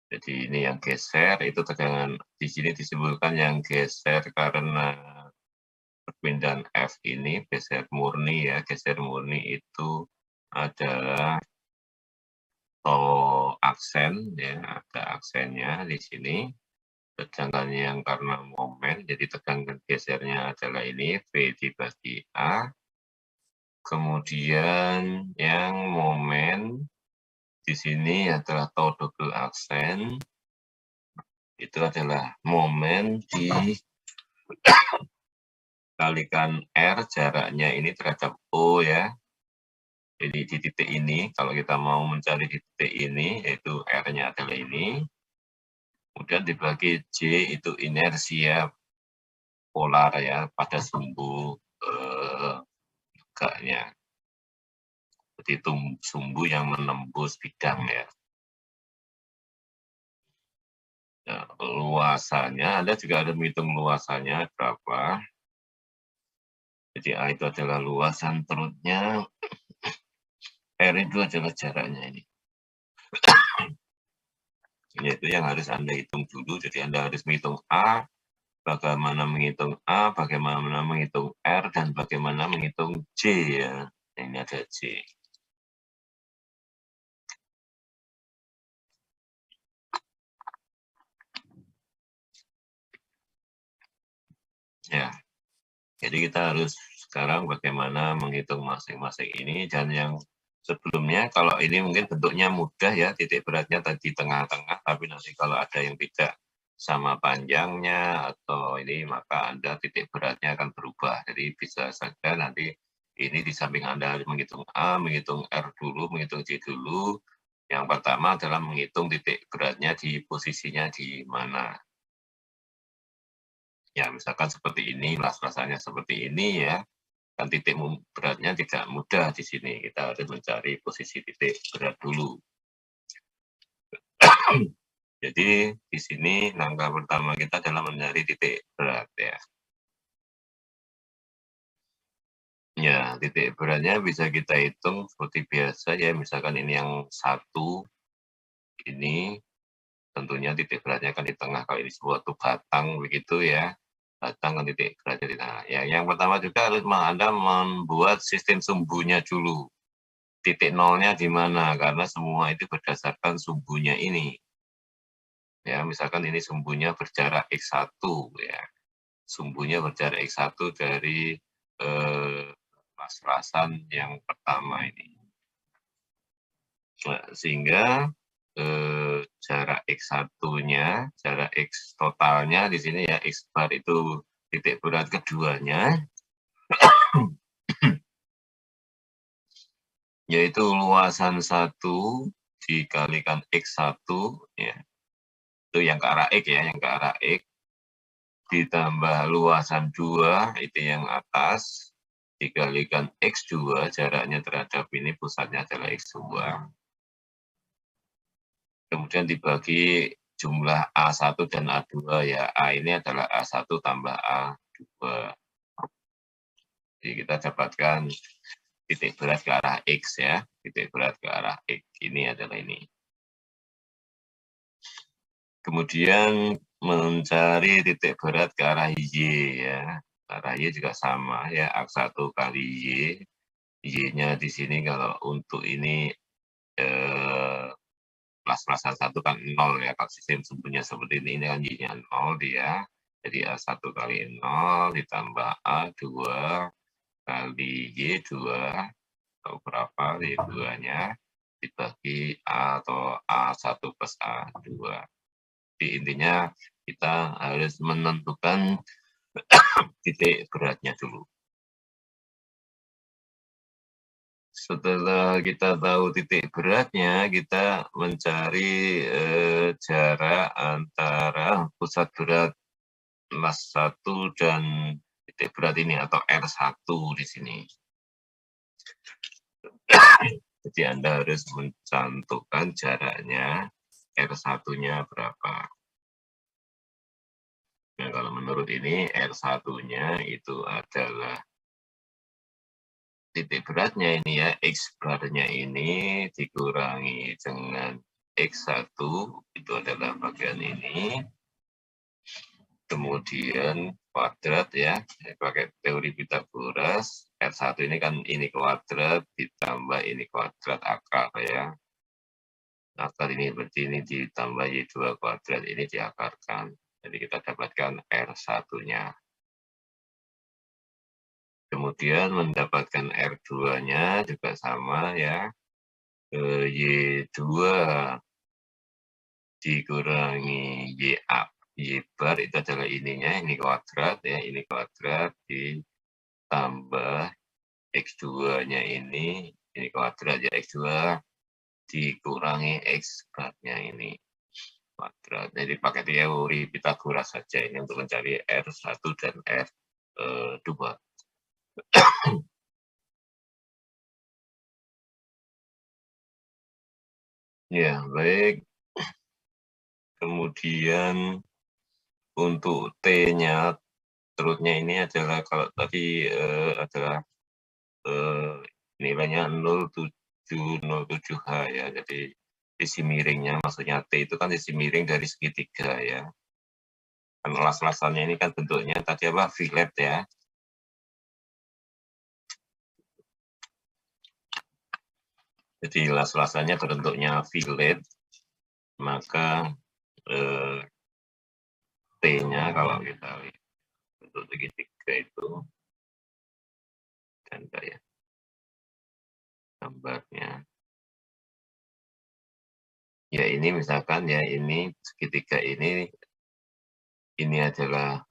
Jadi ini yang geser, itu tegangan di sini disebutkan yang geser karena perpindahan F ini geser murni ya, geser murni itu adalah aksen ya, ada aksennya di sini. Sedangkan yang karena momen, jadi tegangan gesernya adalah ini V dibagi A. Kemudian yang momen di sini adalah tau double aksen. Itu adalah momen dikalikan R, jaraknya ini terhadap O ya. Jadi di titik ini, kalau kita mau mencari di titik ini, yaitu R-nya adalah ini. Kemudian dibagi J itu inersia polar ya pada sumbu tegaknya. Jadi itu sumbu yang menembus bidang ya. Nah, luasannya, Anda juga ada menghitung luasannya berapa. Jadi A itu adalah luasan perutnya, R itu adalah jaraknya ini. Itu yang harus Anda hitung dulu. Jadi Anda harus menghitung A, bagaimana menghitung A, bagaimana menghitung R, dan bagaimana menghitung J ya. Ini ada J. Ya, jadi kita harus sekarang bagaimana menghitung masing-masing ini, dan yang sebelumnya kalau ini mungkin bentuknya mudah ya, titik beratnya tadi tengah-tengah, tapi nanti kalau ada yang tidak sama panjangnya atau ini, maka Anda titik beratnya akan berubah. Jadi bisa saja nanti ini di samping Anda harus menghitung A, menghitung R dulu, menghitung J dulu. Yang pertama adalah menghitung titik beratnya di posisinya di mana. Ya, misalkan seperti ini, las-lasannya seperti ini ya, kan titik beratnya tidak mudah di sini. Kita harus mencari posisi titik berat dulu. Jadi di sini langkah pertama kita adalah mencari titik berat ya. Ya, titik beratnya bisa kita hitung seperti biasa ya, misalkan ini yang satu, ini tentunya titik beratnya kan di tengah, kalau ini suatu batang begitu ya, batang kan titik beratnya di tengah. Ya, yang pertama juga harus Anda membuat sistem sumbunya dulu. Titik nolnya di mana, karena semua itu berdasarkan sumbunya ini. Ya, misalkan ini sumbunya berjarak X1 ya. Sumbunya berjarak X1 dari las-lasan yang pertama ini. Nah, sehingga jarak X1-nya, jarak X totalnya di sini ya, X bar itu titik berat keduanya, yaitu luasan 1 dikalikan X1, ya, itu yang ke arah X ya, yang ke arah X, ditambah luasan 2, itu yang atas, dikalikan X2, jaraknya terhadap ini pusatnya adalah X2. Kemudian dibagi jumlah A1 dan A2 ya. A ini adalah A1 tambah A2. Jadi kita dapatkan titik berat ke arah X ya. Titik berat ke arah X ini adalah ini. Kemudian mencari titik berat ke arah Y ya. Ke arah Y juga sama ya. A1 kali Y. Y-nya di sini kalau untuk ini las-lasan 1 kan 0 ya, kalau sistem sumbunya seperti ini kan Y-nya 0 dia. Jadi A1 kali 0 ditambah A2 kali Y2, atau berapa Y2-nya, dibagi A atau A1 plus A2. Jadi intinya kita harus menentukan titik beratnya dulu. setelah kita tahu titik beratnya, kita mencari jarak antara pusat berat kelas 1 dan titik berat ini atau R1 di sini. Jadi Anda harus mencantumkan jaraknya R1-nya berapa. Nah, kalau menurut ini R1-nya itu adalah titik beratnya ini ya, X barnya ini dikurangi dengan X1, itu adalah bagian ini. Kemudian kuadrat ya, pakai teori Pythagoras, R1 ini kan ini kuadrat ditambah ini kuadrat akar ya. Akar ini berarti ini ditambah Y2 kuadrat, ini diakarkan. Jadi kita dapatkan R1-nya. Kemudian mendapatkan R2-nya juga sama ya. Y2 dikurangi Y bar itu adalah ininya, ini kuadrat ya, ini kuadrat ditambah X2-nya ini kuadrat ya, X2 dikurangi X barnya ini kuadrat. Jadi pakai teori Pythagoras saja ini untuk mencari R1 dan R2. Ya, baik. Kemudian untuk T-nya, root-nya ini adalah kalau tadi adalah nilainya 0,707H ya. Jadi sisi miringnya, maksudnya T itu kan sisi miring dari segitiga ya. Kan las-lasannya ini kan bentuknya tadi apa? Fillet ya. Jadi las-lasannya bentuknya fillet, maka T-nya kalau kita lihat bentuk segitiga itu ganda ya gambarnya. Ya ini misalkan ya ini segitiga ini adalah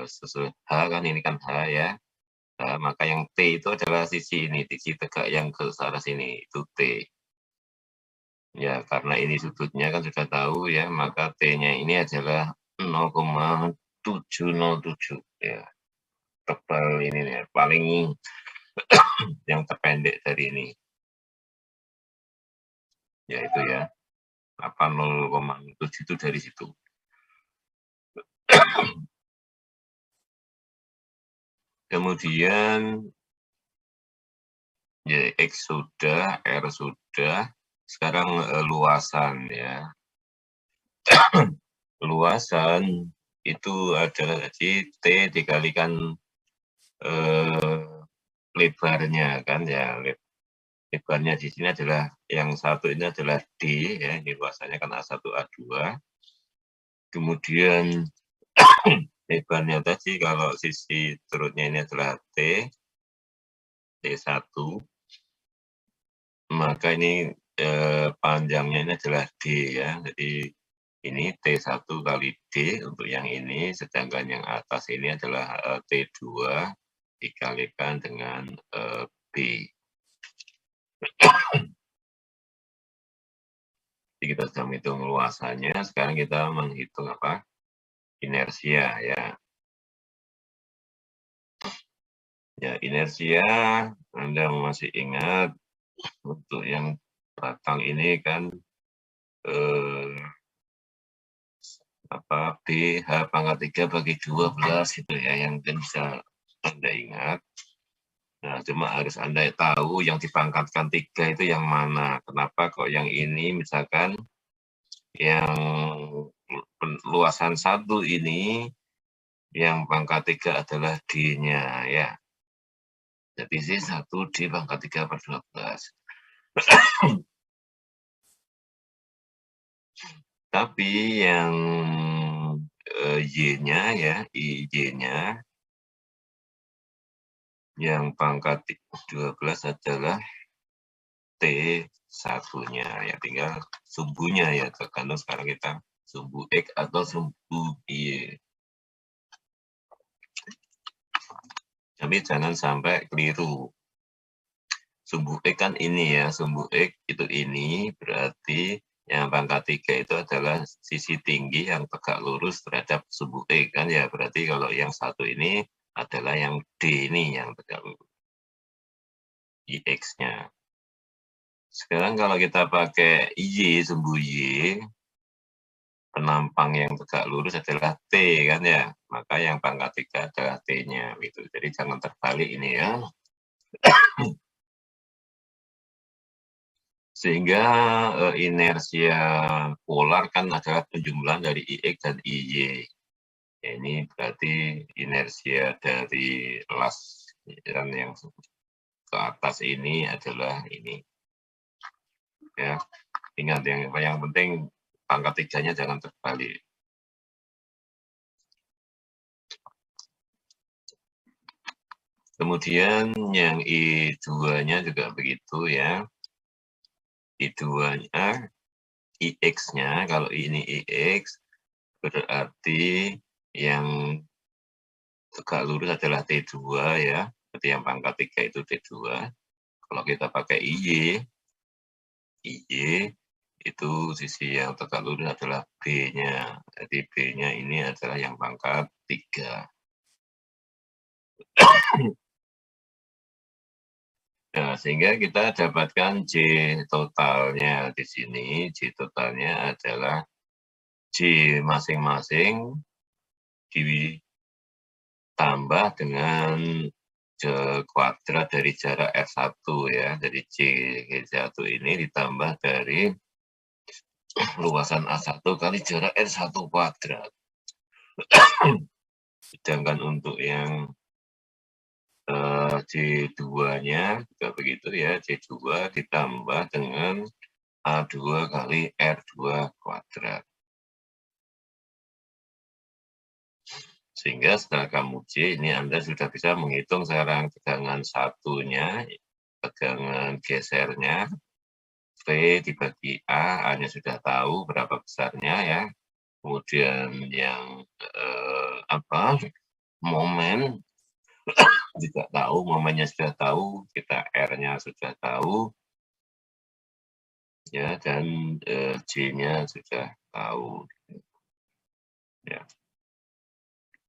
sesuai H kan, ini kan H ya. Maka yang T itu adalah sisi ini, sisi tegak yang ke arah sini, itu T. Ya, karena ini sudutnya kan sudah tahu ya, maka T-nya ini adalah 0,707 ya. Tebal ini ya, paling yang terpendek dari ini. Ya itu ya. 0,7 itu dari situ. Kemudian ya X sudah, R sudah. Sekarang luasan ya. Luasan itu adalah jadi T dikalikan lebarnya kan ya. Lebarnya di sini adalah yang satu ini adalah D ya, ini luasannya kan A1 A2. Kemudian lebarnya tadi kalau sisi turutnya ini adalah T1, maka ini panjangnya ini adalah D ya. Jadi ini T1 kali D untuk yang ini, sedangkan yang atas ini adalah T2 dikalikan dengan B. Jadi kita sudah menghitung luasannya, sekarang kita menghitung apa? Inersia ya. Ya, inersia Anda masih ingat untuk yang batang ini kan B H pangkat 3 bagi 12 gitu ya, yang bisa Anda ingat. Nah, cuma harus Anda tahu yang dipangkatkan 3 itu yang mana. Kenapa kok yang ini misalkan yang luasan 1 ini yang pangkat 3 adalah D-nya ya. Jadi sih 1 D pangkat 3 per 12. Tapi yang Y-nya ya, Y-nya yang pangkat 12 adalah T1-nya ya, tinggal sumbunya ya, tergantung sekarang kita sumbu X atau sumbu Y. Tapi jangan sampai keliru. sumbu X kan ini ya, sumbu X itu ini, berarti yang pangkat 3 itu adalah sisi tinggi yang tegak lurus terhadap sumbu X kan ya, berarti kalau yang satu ini adalah yang D ini yang tegak lurus, IX-nya. Sekarang kalau kita pakai Y, sumbu Y, penampang yang tegak lurus adalah T kan ya, maka yang pangkat 3 adalah T-nya gitu. Jadi jangan terbalik ini ya. Sehingga inersia polar kan adalah penjumlahan dari IX dan IY. Ya, ini berarti inersia dari las yang ke atas ini adalah ini. Ya, ingat yang penting pangkat 3-nya jangan terbalik. Kemudian yang I2-nya juga begitu ya. I2-nya, IX-nya, kalau ini IX, berarti yang tegak lurus adalah T2 ya. Berarti yang pangkat 3 itu T2. Kalau kita pakai IY itu sisi yang tegak lurus adalah B-nya. Jadi B-nya ini adalah yang pangkat 3. Nah, sehingga kita dapatkan J totalnya di sini. J totalnya adalah J masing-masing ditambah dengan kuadrat dari jarak R1 ya. Jadi J1 ini ditambah dari luasan A1 kali jarak R1 kuadrat. Sedangkan untuk yang J2-nya juga begitu ya, J2 ditambah dengan A2 kali R2 kuadrat. Sehingga setelah kamu J, ini Anda sudah bisa menghitung sekarang tegangan satunya, tegangan gesernya, V dibagi A, A-nya sudah tahu berapa besarnya ya. Kemudian yang momen juga tahu, momennya sudah tahu, kita R-nya sudah tahu, ya, dan J-nya sudah tahu. Ya.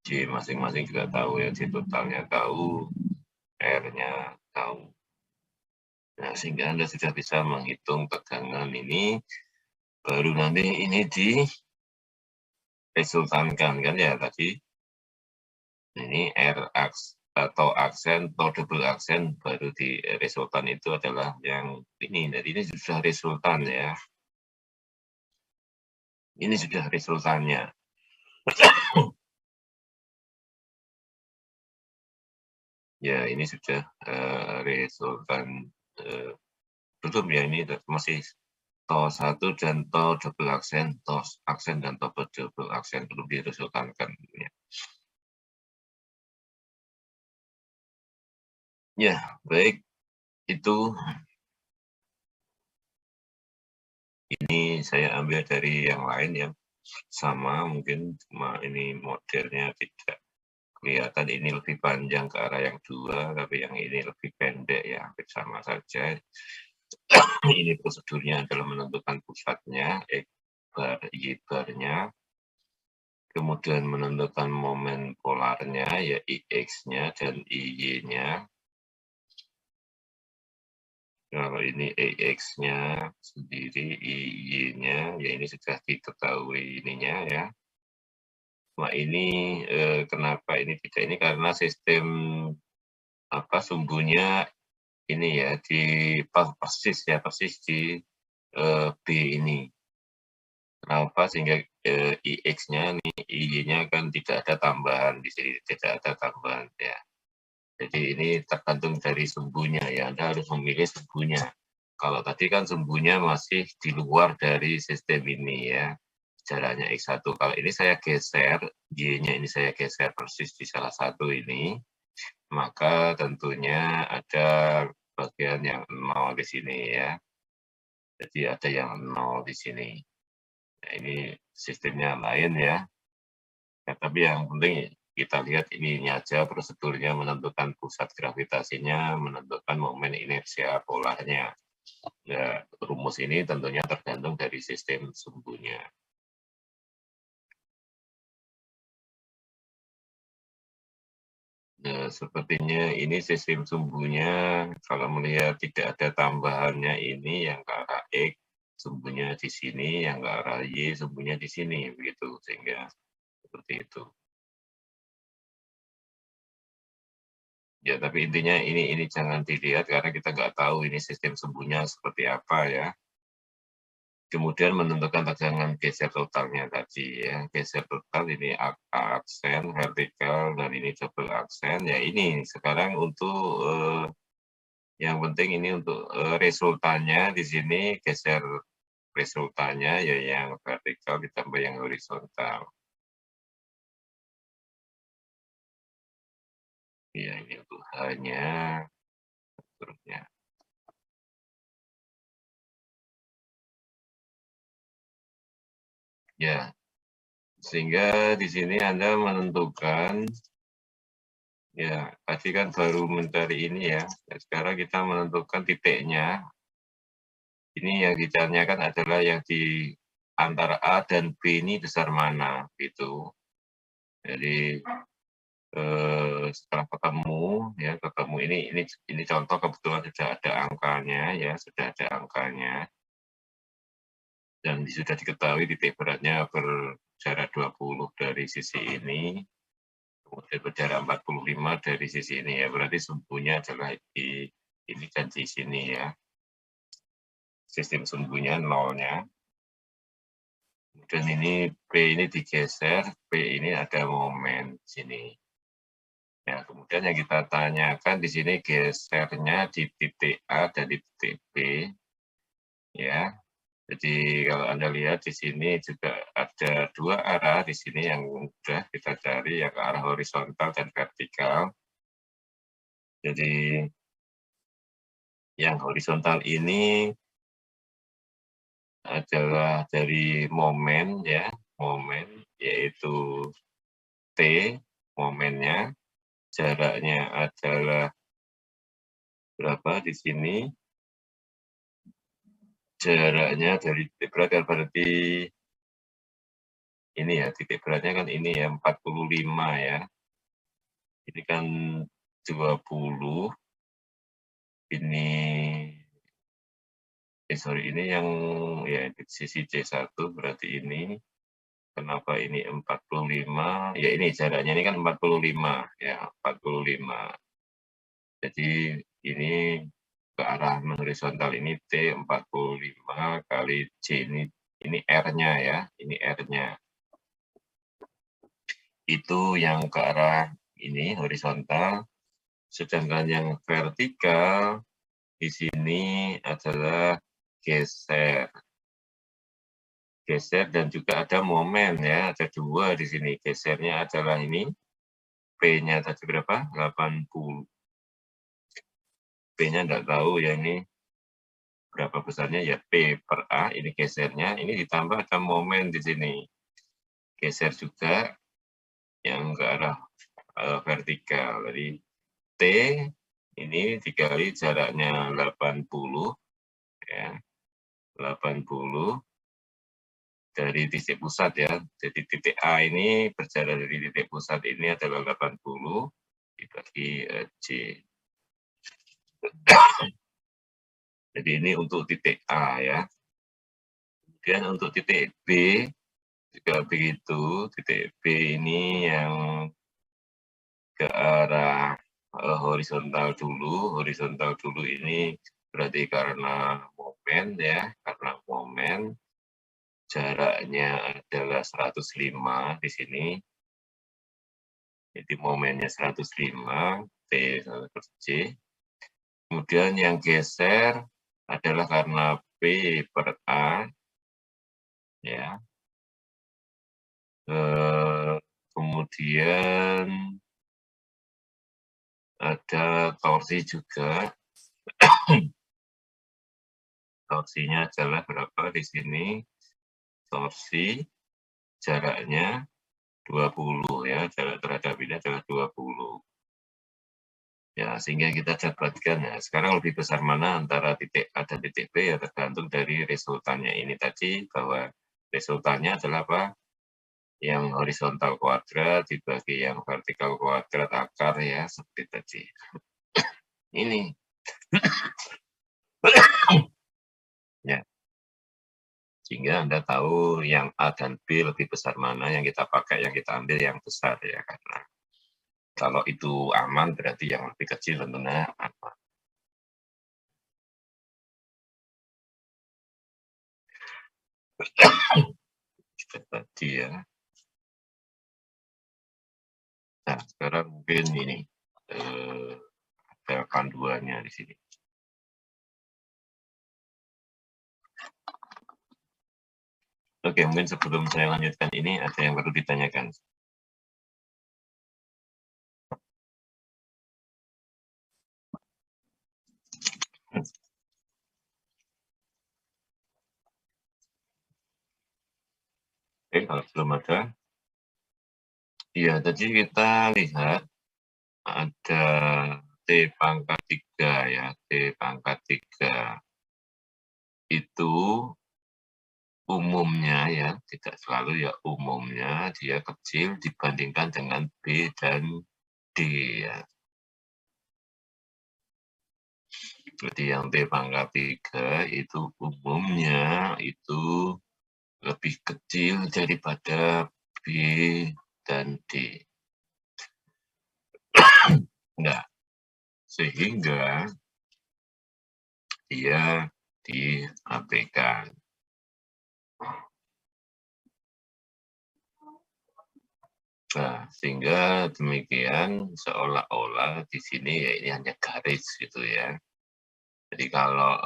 J masing-masing juga tahu ya, J totalnya tahu, R-nya tahu. Nah, sehingga Anda sudah bisa menghitung tegangan ini, baru nanti ini diresultankan kan ya tadi. Ini R atau aksen atau double aksen baru di resultan itu adalah yang ini. Jadi ini sudah resultan ya. Ini sudah resultannya. Ya, ini sudah resultan belum ya, ini masih TO 1 dan TO double aksen, TO aksen dan TO double aksen belum diresultankan. Ya, baik. Itu ini saya ambil dari yang lain yang sama, mungkin cuma ini modelnya tidak kelihatan, ini lebih panjang ke arah yang 2, tapi yang ini lebih pendek ya, hampir sama saja. Ini prosedurnya adalah menentukan pusatnya, X bar, Y barnya, kemudian menentukan momen polarnya, ya IX-nya dan IY-nya. Kalau ini EX-nya sendiri, IY-nya, ya ini sudah diketahui ininya ya. Nah ini kenapa ini tidak ini karena sistem sumbunya ini ya di persis di B ini. Kenapa sehingga IX-nya nih IY-nya kan tidak ada tambahan di sini, tidak ada tambahan ya. Jadi ini tergantung dari sumbunya ya, Anda harus memilih sumbunya. Kalau tadi kan sumbunya masih di luar dari sistem ini ya, jaraknya X1. Kalau ini saya geser, Y-nya ini saya geser persis di salah satu ini, maka tentunya ada bagian yang 0 di sini ya. Jadi ada yang 0 di sini. Nah, ini sistemnya lain ya. Ya, tapi yang penting kita lihat ini aja prosedurnya, menentukan pusat gravitasinya, menentukan momen inersia polarnya. Nah, rumus ini tentunya tergantung dari sistem sumbunya. Nah, sepertinya ini sistem sumbunya, kalau melihat tidak ada tambahannya ini yang ke arah X, sumbunya di sini, yang ke arah Y, sumbunya di sini, begitu, sehingga seperti itu. Ya, tapi intinya ini jangan dilihat karena kita nggak tahu ini sistem sumbunya seperti apa ya. Kemudian menentukan tegangan geser totalnya tadi ya. Geser total ini aksen, vertikal, dan ini double aksen. Ya ini sekarang untuk yang penting ini untuk resultannya di sini geser resultannya ya yang vertikal ditambah yang horizontal. Ya ini untuk hanya seterusnya. Ya, sehingga di sini Anda menentukan, ya tadi kan baru mencari ini ya, sekarang kita menentukan titiknya. Ini yang ditanyakan adalah yang di antara A dan B ini besar mana, gitu. Jadi setelah ketemu, ya ketemu ini contoh kebetulan sudah ada angkanya, ya sudah ada angkanya, dan sudah diketahui titik beratnya berjarak 20 dari sisi ini, kemudian berjarak 45 dari sisi ini ya, berarti sumbunya adalah di ini dan di sini ya. Sistem sumbunya nolnya. Kemudian ini P ini digeser, P ini ada momen di sini. Ya, kemudian yang kita tanyakan di sini gesernya di titik A dan di titik B. Ya. Jadi kalau Anda lihat di sini juga ada dua arah di sini yang mudah kita cari, yang ke arah horizontal dan vertikal. Jadi yang horizontal ini adalah dari momen ya, momen yaitu T, momennya, jaraknya adalah berapa di sini? Jaraknya dari titik berat kan berarti ini ya, titik beratnya kan ini ya, 45 ya. Ini kan 20, ini ini yang ya di sisi C1 berarti ini. Kenapa ini 45? Ya ini jaraknya ini kan 45 ya, 45. Jadi ini ke arah horizontal ini T 45 kali C ini R-nya ya, ini R-nya. Itu yang ke arah ini horizontal, sedangkan yang vertikal di sini adalah geser. Geser dan juga ada momen ya, ada dua di sini. Gesernya adalah ini, P-nya tadi berapa? 80. P-nya enggak tahu ya ini berapa besarnya ya, P per A, ini gesernya, ini ditambah ada momen di sini. Geser juga yang ke arah vertikal. Jadi T ini dikali jaraknya 80 ya. 80 dari titik pusat ya. Jadi titik A ini berjarak dari titik pusat ini adalah 80 dibagi C. Jadi ini untuk titik A ya. Kemudian untuk titik B juga begitu. Titik B ini yang ke arah horizontal dulu. Horizontal dulu ini berarti karena momen ya, karena momen. Jaraknya adalah 105 di sini. Jadi momennya 105, T per C. Kemudian yang geser adalah karena P per A. Ya. Kemudian ada torsi juga. Torsinya adalah berapa di sini? Torsi jaraknya 20 ya, jarak terhadap ini adalah 20. Ya, sehingga kita dapatkan, ya, sekarang lebih besar mana antara titik A dan titik B, ya tergantung dari resultannya ini tadi, bahwa resultannya adalah apa? Yang horizontal kuadrat dibagi yang vertikal kuadrat akar, ya, seperti tadi. Ini. Ya. Sehingga Anda tahu yang A dan B lebih besar mana, yang kita pakai, yang kita ambil yang besar, ya, karena kalau itu aman berarti yang lebih kecil tentunya aman. Tadi, ya. Nah, sekarang mungkin ini ada panduannya di sini. Oke, mungkin sebelum saya lanjutkan ini ada yang perlu ditanyakan. Oke, kalau belum ada, ya tadi kita lihat ada T pangkat 3, ya, T pangkat 3 itu umumnya, ya, tidak selalu, ya, umumnya dia kecil dibandingkan dengan B dan D, ya. Jadi yang T pangkat 3 itu umumnya itu lebih kecil daripada B dan D. Enggak. Sehingga dia diabaikan. Nah, sehingga demikian seolah-olah di sini ya ini hanya garis gitu, ya. Jadi kalau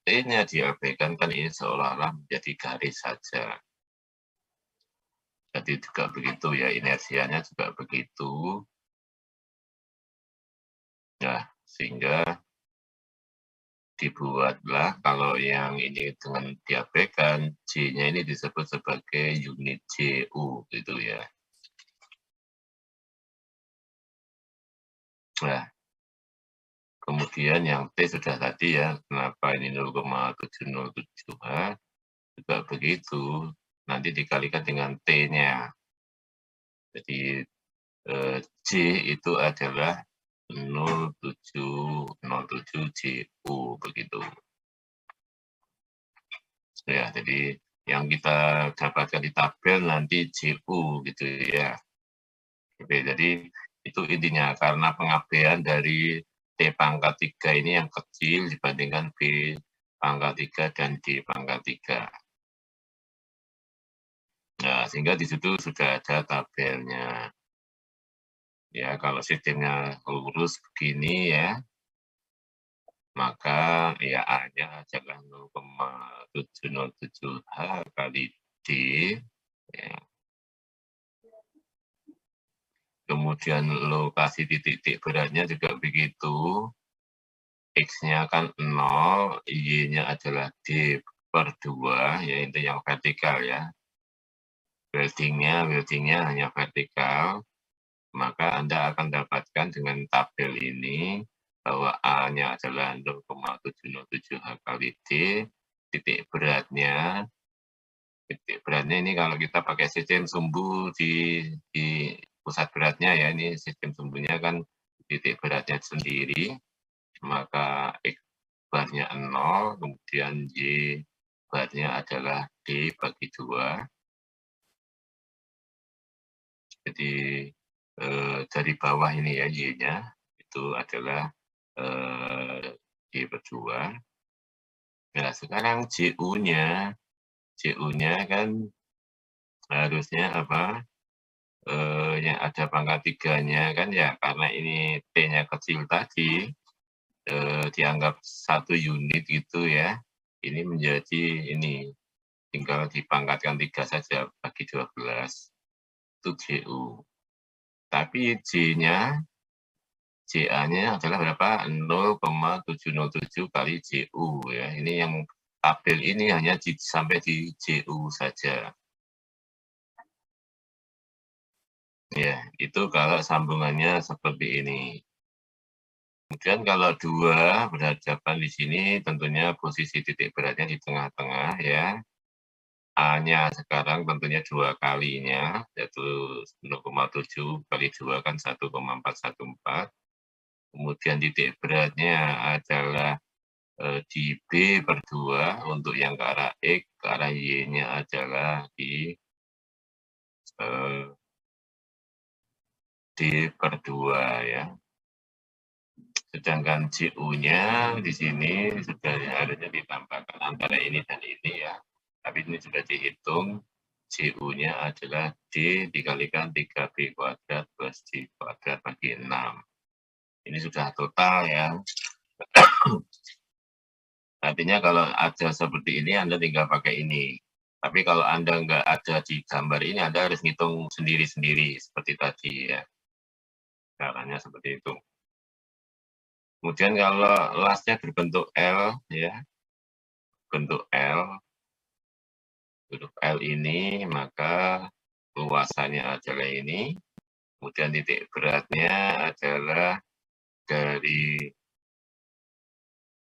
T-nya diabaikan kan ini seolah-olah menjadi garis saja. Jadi juga begitu, ya, inersianya juga begitu. Nah, sehingga dibuatlah kalau yang ini dengan diabaikan, J-nya ini disebut sebagai unit JU gitu, ya. Nah, kemudian yang T sudah tadi, ya, kenapa ini 0,707H, juga begitu, nanti dikalikan dengan T-nya. Jadi J itu adalah 0707 JU begitu. Ya, jadi yang kita dapatkan di tabel nanti JU gitu, ya. Oke, jadi itu intinya karena pengabaian dari T pangkat 3 ini yang kecil dibandingkan B pangkat 3 dan D pangkat 3. Nah, sehingga di situ sudah ada tabelnya. Ya, kalau sistemnya lurus begini, ya, maka ya A-nya adalah 0,707H kali D. Ya. Kemudian lokasi titik beratnya juga begitu. X-nya kan 0, Y-nya adalah D per 2, yaitu yang vertikal, ya. Weldingnya hanya vertikal, maka Anda akan dapatkan dengan tabel ini bahwa A-nya adalah 0,707H kali D, titik beratnya ini kalau kita pakai sistem sumbu di pusat beratnya, ya, ini sistem sumbunya kan titik beratnya sendiri, maka X barnya 0, kemudian Y barnya adalah D bagi 2. Jadi dari bawah ini, ya, Y-nya itu adalah D per 2. Nah, sekarang JU-nya kan harusnya apa? Yang ada pangkat 3-nya kan, ya, karena ini T-nya kecil tadi, dianggap 1 unit gitu, ya. Ini menjadi ini, tinggal dipangkatkan 3 saja bagi 12, itu JU. Tapi JA-nya adalah berapa? 0,707 kali JU, ya. Ini yang tabel ini hanya sampai di JU saja. Ya, itu kalau sambungannya seperti ini. Kemudian kalau 2 berhadapan di sini tentunya posisi titik beratnya di tengah-tengah ya. A-nya sekarang tentunya 2 kalinya, yaitu 0,7 kali 2 kan 1,414. Kemudian titik beratnya adalah di B per 2 untuk yang ke arah X, ke arah Y-nya adalah di D per 2 ya. Sedangkan CU-nya di sini sudah harusnya ditambahkan antara ini dan ini ya. Tapi ini sudah dihitung, CU-nya adalah D dikalikan 3B kuadrat plus D kuadrat bagi 6. Ini sudah total ya. Artinya kalau ada seperti ini, Anda tinggal pakai ini. Tapi kalau Anda nggak ada di gambar ini, Anda harus ngitung sendiri-sendiri seperti tadi ya. Caranya seperti itu. Kemudian kalau lasnya berbentuk L ya, bentuk L, bentuk L ini maka luasannya adalah ini, kemudian titik beratnya adalah dari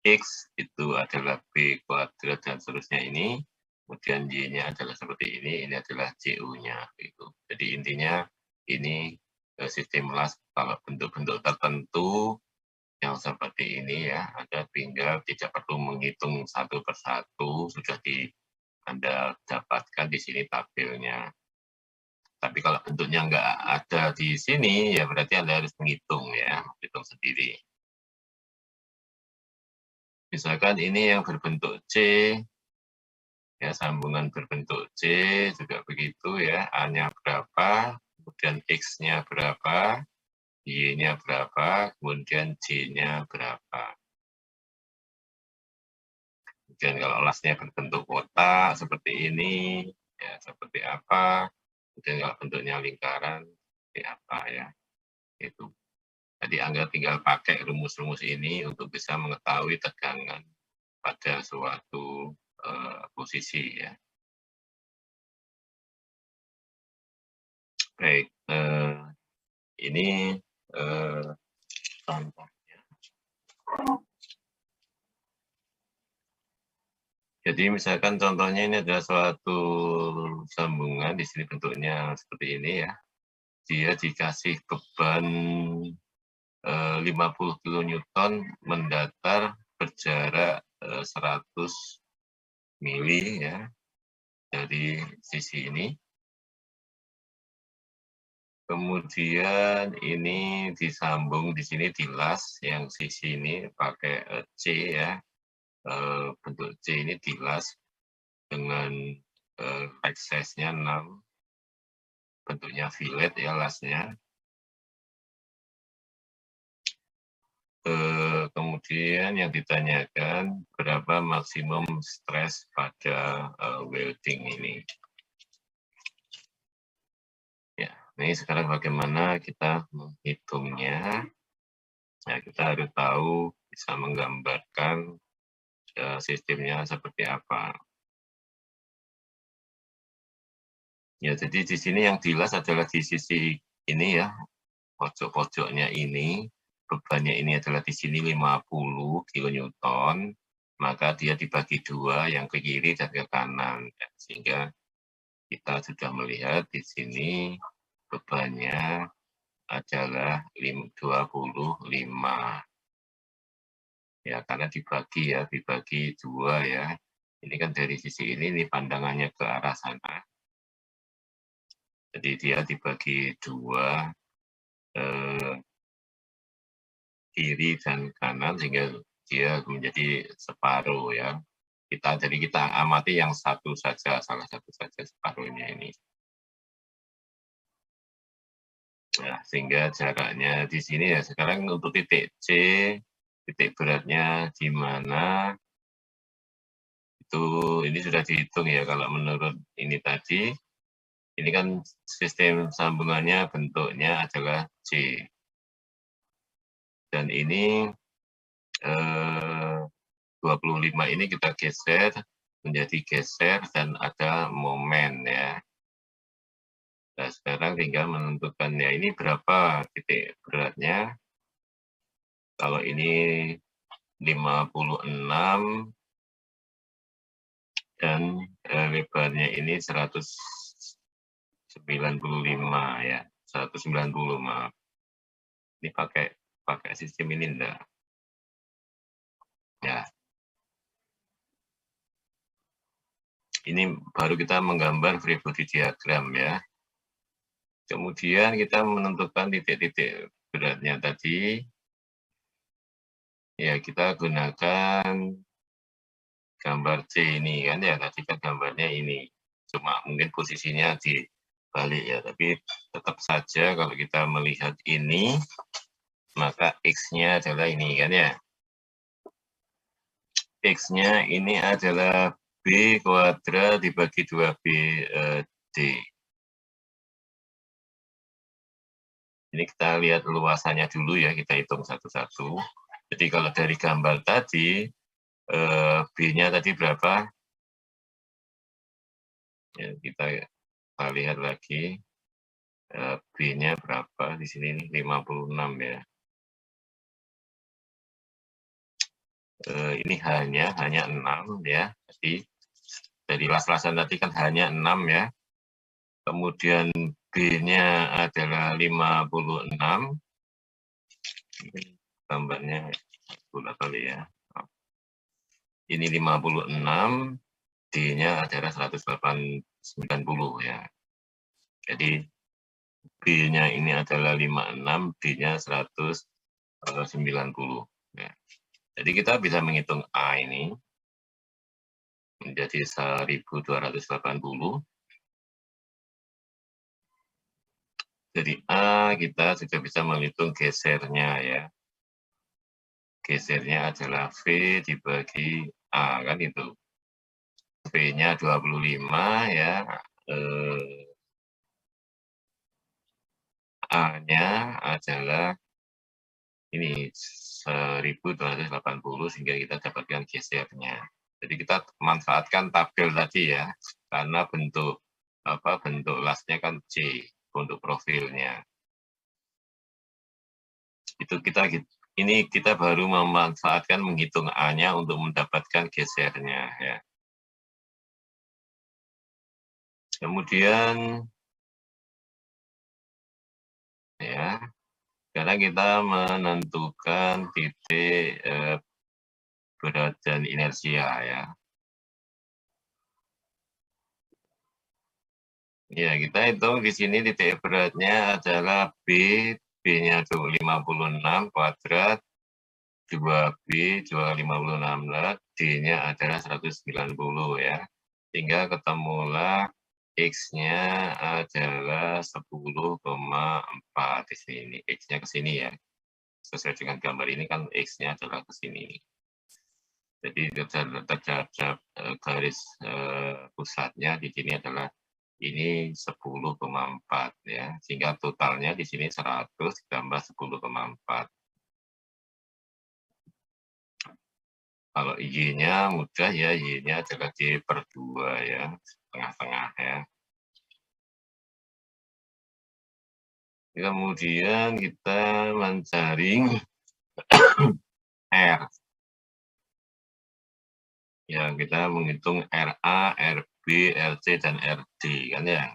X itu adalah B kuadrat dan seterusnya ini, kemudian Y-nya adalah seperti ini adalah CU-nya. Gitu. Jadi intinya ini sistem las kalau bentuk-bentuk tertentu yang seperti ini ya, Anda tinggal tidak perlu menghitung satu persatu, sudah Anda dapatkan di sini tabelnya. Tapi kalau bentuknya nggak ada di sini, ya berarti Anda harus menghitung ya, hitung sendiri. Misalkan ini yang berbentuk C, ya sambungan berbentuk C juga begitu ya, A-nya berapa, kemudian X-nya berapa, Y-nya berapa, kemudian J-nya berapa. Kemudian kalau lasnya berbentuk kotak seperti ini, ya seperti apa. Kemudian kalau bentuknya lingkaran, seperti apa ya. Itu. Jadi Anda tinggal pakai rumus-rumus ini untuk bisa mengetahui tegangan pada suatu posisi ya. Baik, ini contohnya. Jadi misalkan contohnya ini adalah suatu sambungan, di sini bentuknya seperti ini ya. Dia dikasih beban 50 kN mendatar berjarak 100 mili ya dari sisi ini. Kemudian ini disambung di sini di las yang sisi ini pakai C ya. Bentuk C ini dilas dengan leg size-nya 6. Bentuknya fillet ya lasnya. Kemudian yang ditanyakan berapa maksimum stres pada welding ini. Ya, ini sekarang bagaimana kita menghitungnya. Nah, kita harus tahu bisa menggambarkan sistemnya seperti apa. Ya, jadi di sini yang dilas adalah di sisi ini ya, pojok-pojoknya ini. Bebannya ini adalah di sini 50 kN, maka dia dibagi 2, yang ke kiri dan ke kanan. Sehingga kita sudah melihat di sini bebannya adalah 25. Ya, karena dibagi 2 ya. Ini kan dari sisi ini pandangannya ke arah sana. Jadi dia dibagi 2, kiri dan kanan sehingga dia menjadi separuh ya. Jadi kita amati yang satu saja, salah satu saja separuhnya ini. Nah, sehingga jaraknya di sini ya sekarang untuk titik C, titik beratnya di mana, itu ini sudah dihitung ya kalau menurut ini tadi. Ini kan sistem sambungannya bentuknya adalah C. Dan ini 25 ini kita geser menjadi geser dan ada momen ya. Nah, sekarang tinggal menentukan ya ini berapa titik beratnya. Kalau ini 56 dan lebarnya ini 195 ya, 190 maaf. Ini pakai sistem ini enggak? Ya. Ini baru kita menggambar free body diagram ya. Kemudian kita menentukan titik-titik beratnya tadi. Ya, kita gunakan gambar C ini kan ya, tadi kan gambarnya ini. Cuma mungkin posisinya dibalik ya, tapi tetap saja kalau kita melihat ini, maka X-nya adalah ini kan ya. X-nya ini adalah B kuadrat dibagi 2B D. Ini kita lihat luasannya dulu ya, kita hitung satu-satu. Jadi kalau dari gambar tadi, B-nya tadi berapa? Ya, kita lihat lagi. B-nya berapa? Di sini nih 56 ya. Ini hanya 6 ya. Jadi dari las-lasan tadi kan hanya 6 ya. Kemudian B-nya adalah 56. Gambarnya bulat kali ya. Ini 56, D-nya adalah 190 ya. Jadi B-nya ini adalah 56, D-nya 190 ya. Jadi kita bisa menghitung A ini menjadi 1280. Dari A kita juga bisa menghitung gesernya ya. Gesernya adalah V dibagi A kan itu. V-nya 25 ya. A-nya adalah ini 1280 sehingga kita dapatkan gesernya. Jadi kita manfaatkan tabel tadi ya, karena bentuk lasnya kan C untuk profilnya. Itu kita baru memanfaatkan menghitung A-nya untuk mendapatkan gesernya ya. Kemudian ya, sekarang kita menentukan titik berat dan inersia ya. Ya, kita hitung di sini titik beratnya adalah B-nya 56 kuadrat, 2B 256, D-nya adalah 190 ya. Sehingga ketemulah X-nya adalah 10,4 di sini. X-nya ke sini ya. Sesuai dengan gambar ini kan X-nya adalah ke sini. Jadi terhadap garis pusatnya di sini adalah ini 10,4 ya, sehingga totalnya di sini 100 ditambah 10,4. Kalau Y-nya mudah ya, Y-nya adalah D/2 ya, tengah-tengah ya. Kemudian kita mencari R. Ya, kita menghitung RA, RB, RC, dan RD kan ya.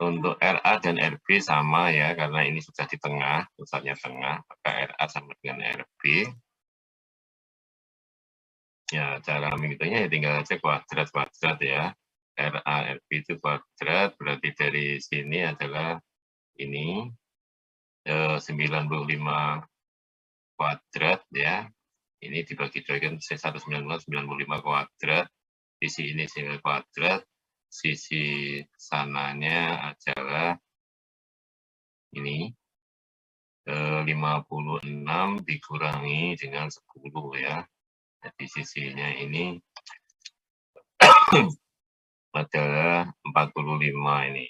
Untuk RA dan RB sama ya, karena ini sudah di tengah, pusatnya tengah, maka RA sama dengan RB. Ya, cara menghitungnya ya tinggal aja kuadrat-kuadrat ya. RA, RB itu kuadrat, berarti dari sini adalah ini 95 kuadrat ya. Ini dibagi dua kan 195 kuadrat. Sisi ini 9 kuadrat. Sisi sananya adalah ini 56 dikurangi dengan 10 ya. Jadi sisinya ini adalah 45 ini.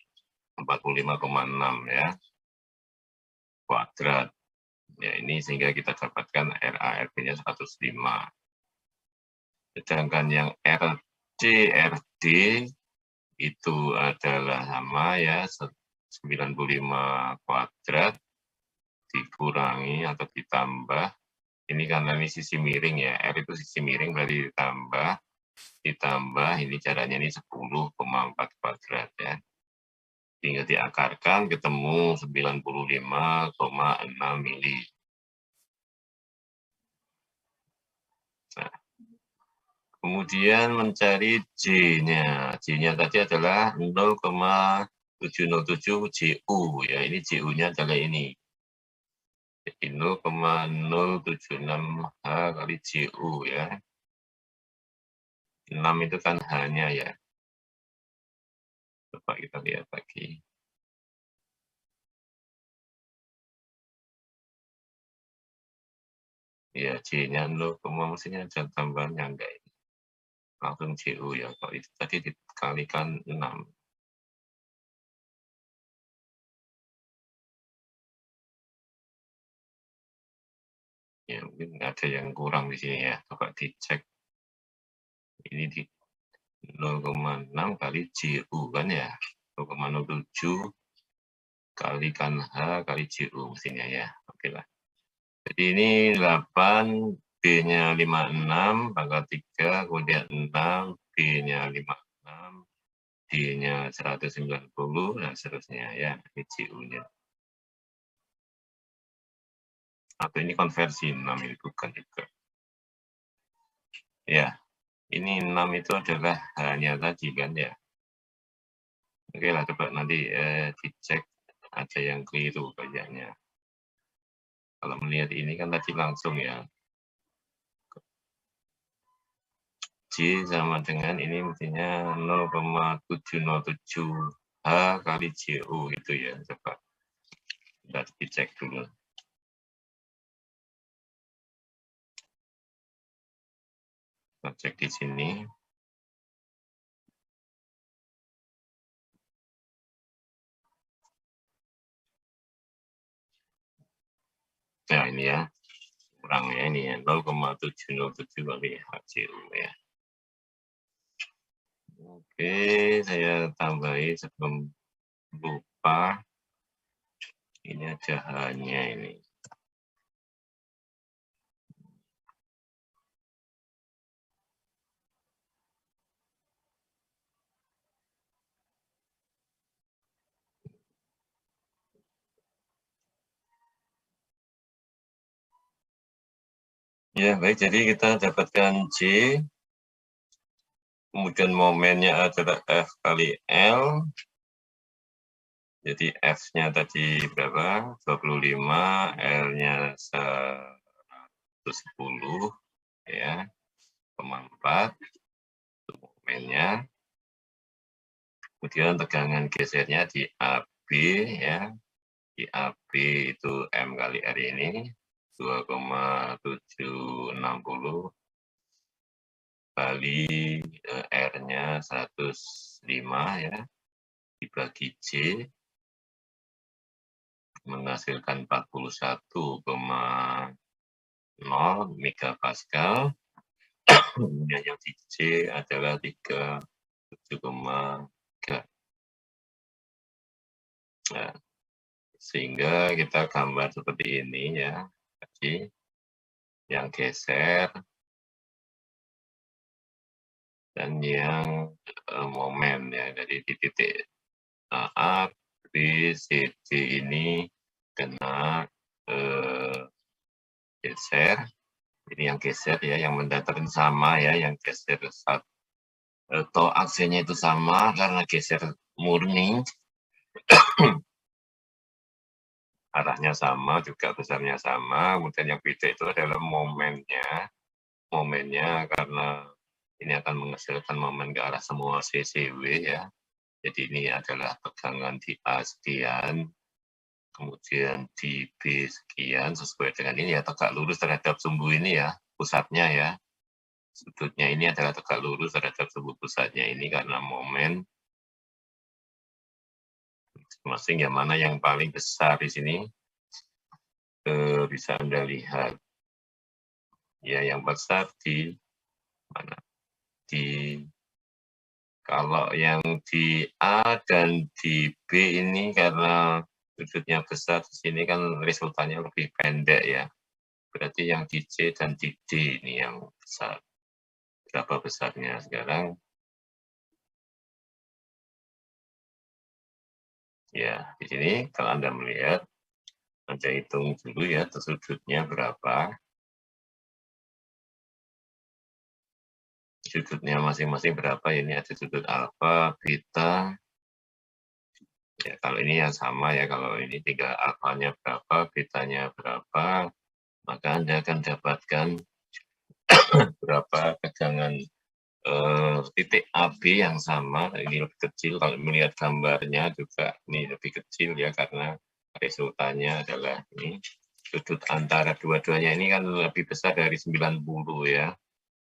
45,6 ya. Kuadrat. Ya, ini sehingga kita dapatkan RA/RB-nya 105. Sedangkan yang RC/RD itu adalah sama ya, 95 kuadrat dikurangi atau ditambah. Ini karena ini sisi miring ya, R itu sisi miring berarti ditambah, ini caranya ini 10,4 kuadrat ya. Tinggal diakarkan ketemu 95,6 mili. Nah, kemudian mencari J-nya. J-nya tadi adalah 0,707 JU ya. Ini JU-nya adalah ini. Jadi 0,076 H kali JU ya. 6 itu kan H-nya ya. Coba kita lihat lagi. Ya, J-nya 0, maksudnya ada tambahannya enggak ini. Langsung JU ya. Kalau itu tadi dikalikan 6. Ya, mungkin ada yang kurang di sini ya. Coba dicek. Ini di 0,6 kali JU kan ya. 0,07 kalikan H kali JU mestinya ya. Oke lah. Jadi ini 8, B-nya 56, pangkat 3, kemudian 6, B-nya 56, D-nya 190, dan seterusnya ya. Ini JU-nya. Atau ini konversi 6, ini bukan juga. Ya, ini 6 itu adalah hanya tadi kan ya. Oke lah, coba nanti dicek ada yang keliru kayaknya. Kalau melihat ini kan tadi langsung ya. J sama dengan ini mestinya 0,707 H kali JU itu ya. Coba kita dicek dulu. Kita cek di sini. Nah ini ya, kurangnya ini ya, 0,707 kali HJU ya. Oke, saya tambahi sebelum lupa. Ini ada H-nya ini. Ya, baik. Jadi kita dapatkan J. Kemudian momennya adalah F kali L. Jadi F-nya tadi berapa? 25, L-nya 110, ya, 4, itu momennya. Kemudian tegangan gesernya di AB, ya. Di AB itu M kali R ini, 2,760 kali R-nya 105 ya, dibagi J, menghasilkan 41,0 megapascal. Kemudian yang di J adalah 37,3. Nah, sehingga kita gambar seperti ini ya, tadi yang geser dan yang momen ya, dari di titik A, B, C, D ini kena geser. Ini yang geser ya, yang mendatar sama ya, yang geser atau aksinya itu sama karena geser murni. Arahnya sama, juga besarnya sama, kemudian yang beda itu adalah momennya. Momennya karena ini akan menghasilkan momen ke arah semua CCW ya. Jadi ini adalah tegangan di A sekian, kemudian di B sekian, sesuai dengan ini ya, tegak lurus terhadap sumbu ini ya, pusatnya ya. Sudutnya ini adalah tegak lurus terhadap sumbu pusatnya ini karena momen. Masing yang mana yang paling besar di sini bisa Anda lihat. Ya, yang besar di mana? Kalau yang di A dan di B ini karena sudutnya besar, di sini kan resultannya lebih pendek ya. Berarti yang di C dan di D ini yang besar. Berapa besarnya sekarang? Ya, di sini kalau Anda melihat, Anda hitung dulu ya, sudutnya berapa. Sudutnya masing-masing berapa, ini ada sudut alfa, beta. Ya, kalau ini yang sama ya, kalau ini tinggal alfanya berapa, betanya berapa, maka Anda akan dapatkan berapa tegangan titik AB yang sama. Ini lebih kecil, kalau melihat gambarnya juga ini lebih kecil ya, karena resultannya adalah ini sudut antara dua-duanya ini kan lebih besar dari 90 ya.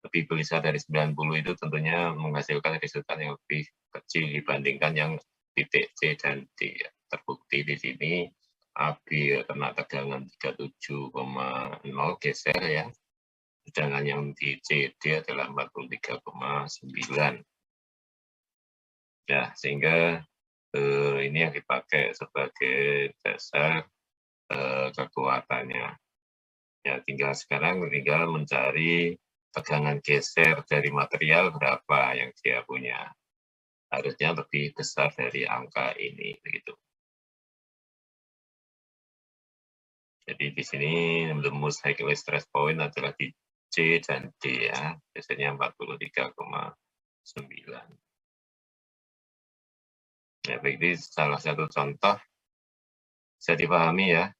Lebih besar dari 90 itu tentunya menghasilkan resultan yang lebih kecil dibandingkan yang titik C dan D. Ya. Terbukti di sini AB kena tegangan 37,0 geser ya. Sedangkan yang di CD adalah 43,9. Ya, sehingga ini yang dipakai sebagai dasar kekuatannya. Ya, sekarang tinggal mencari tegangan geser dari material berapa yang dia punya. Harusnya lebih besar dari angka ini, begitu. Jadi di sini the most likely stress point adalah di C dan D ya, biasanya 43,9. Ya, baik, ini salah satu contoh bisa dipahami ya,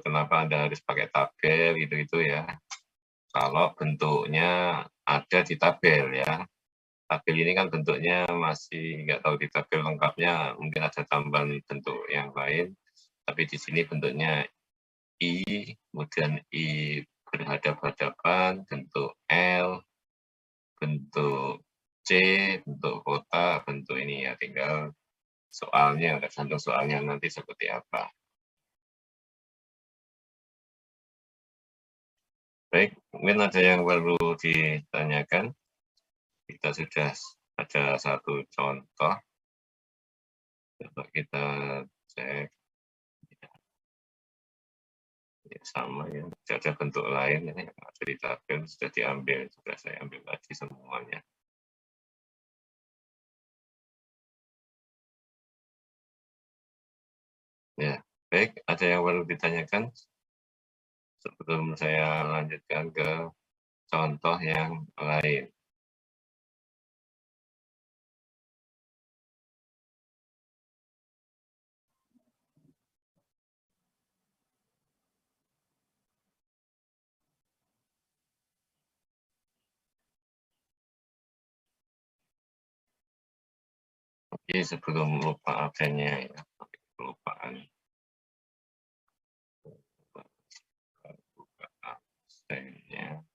kenapa Anda harus pakai tabel gitu ya. Kalau bentuknya ada di tabel ya. Tabel ini kan bentuknya masih nggak tahu di tabel lengkapnya, mungkin ada tambahan bentuk yang lain. Tapi di sini bentuknya I, kemudian I berhadap-hadapan, bentuk L, bentuk C, bentuk kotak, bentuk ini ya, tinggal soalnya, tergantung soalnya nanti seperti apa. Baik, mungkin ada yang perlu ditanyakan. Kita sudah ada satu contoh. Coba kita cek. Ya, sama ya, tidak ada bentuk lain ini yang ada di tabel sudah diambil, sudah saya ambil tadi semuanya. Ya, baik, ada yang perlu ditanyakan sebelum saya lanjutkan ke contoh yang lain. Oke, sebelum lupa absennya ya, kelupaan. Buka absennya.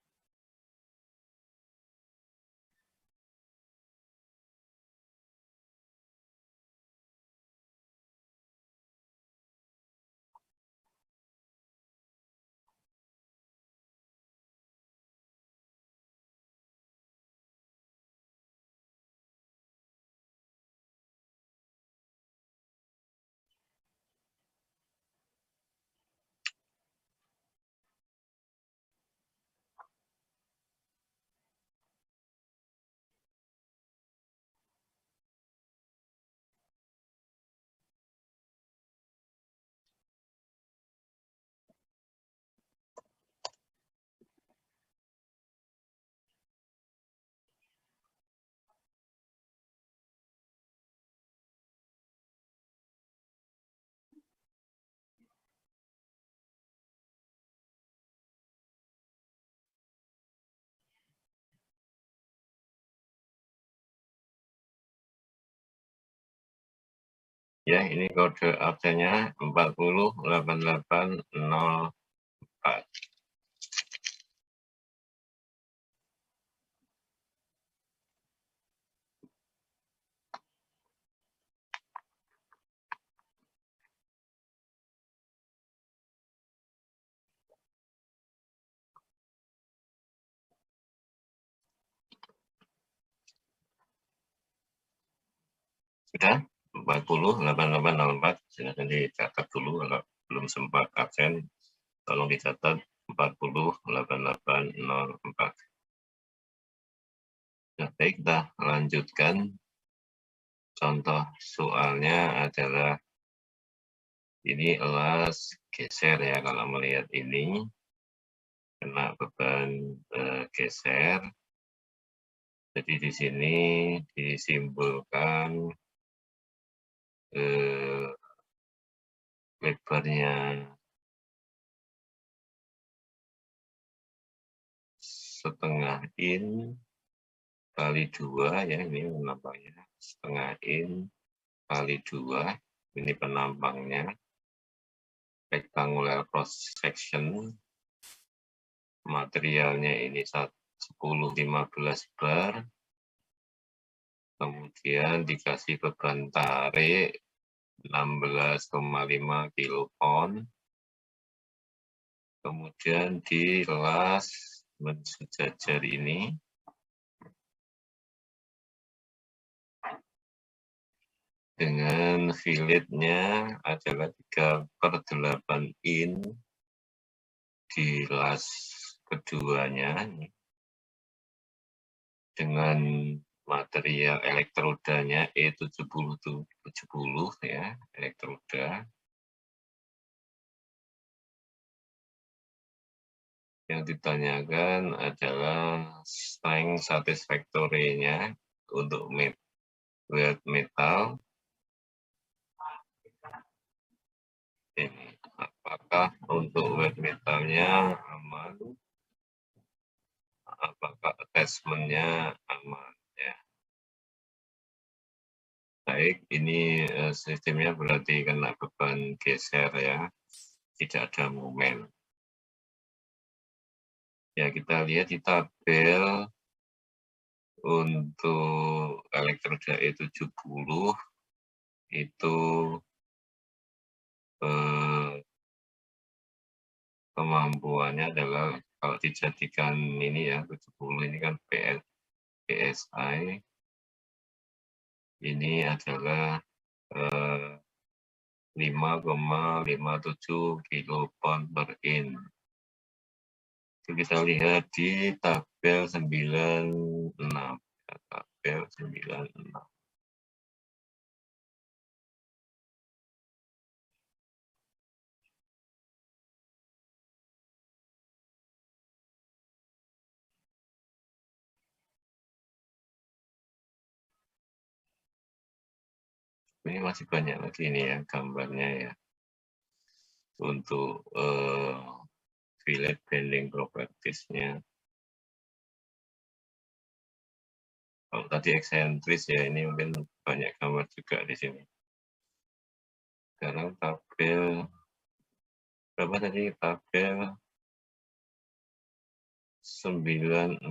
Ya, ini kode absennya 408804. Sudah? 408804, silahkan dicatat dulu kalau belum sempat absen, tolong dicatat 408804. Nah, baik, kita lanjutkan. Contoh soalnya adalah ini elas geser ya, kalau melihat ini kena beban geser. Jadi di sini disimbolkan lebarnya setengah in kali 2 ya, ini penampangnya setengah in kali 2, ini penampangnya rectangular cross section, materialnya ini 10-15 bar, kemudian dikasih beban tarik 16,5 kilopon, kemudian dilas mensejajar ini dengan filletnya adalah 3/8 in di las keduanya dengan material elektrodanya E70 ya, elektroda. Yang ditanyakan adalah strength satisfactory-nya untuk weld metal. Ini apakah untuk weld metalnya aman, apakah attachment-nya aman ya. Baik, ini sistemnya berarti kena beban geser ya, tidak ada momen. Ya, kita lihat di tabel untuk elektroda E70 itu kemampuannya adalah kalau dijadikan ini ya, 70 ini kan PSI, ini adalah 5,57 kilopon per in. Itu kita lihat di tabel 96. Tabel 96. Ini masih banyak lagi ini ya gambarnya ya. Untuk fillet bending properties-nya. Kalau tadi eksentris ya, ini mungkin banyak gambar juga di sini. Sekarang tabel berapa tadi? Tabel 96.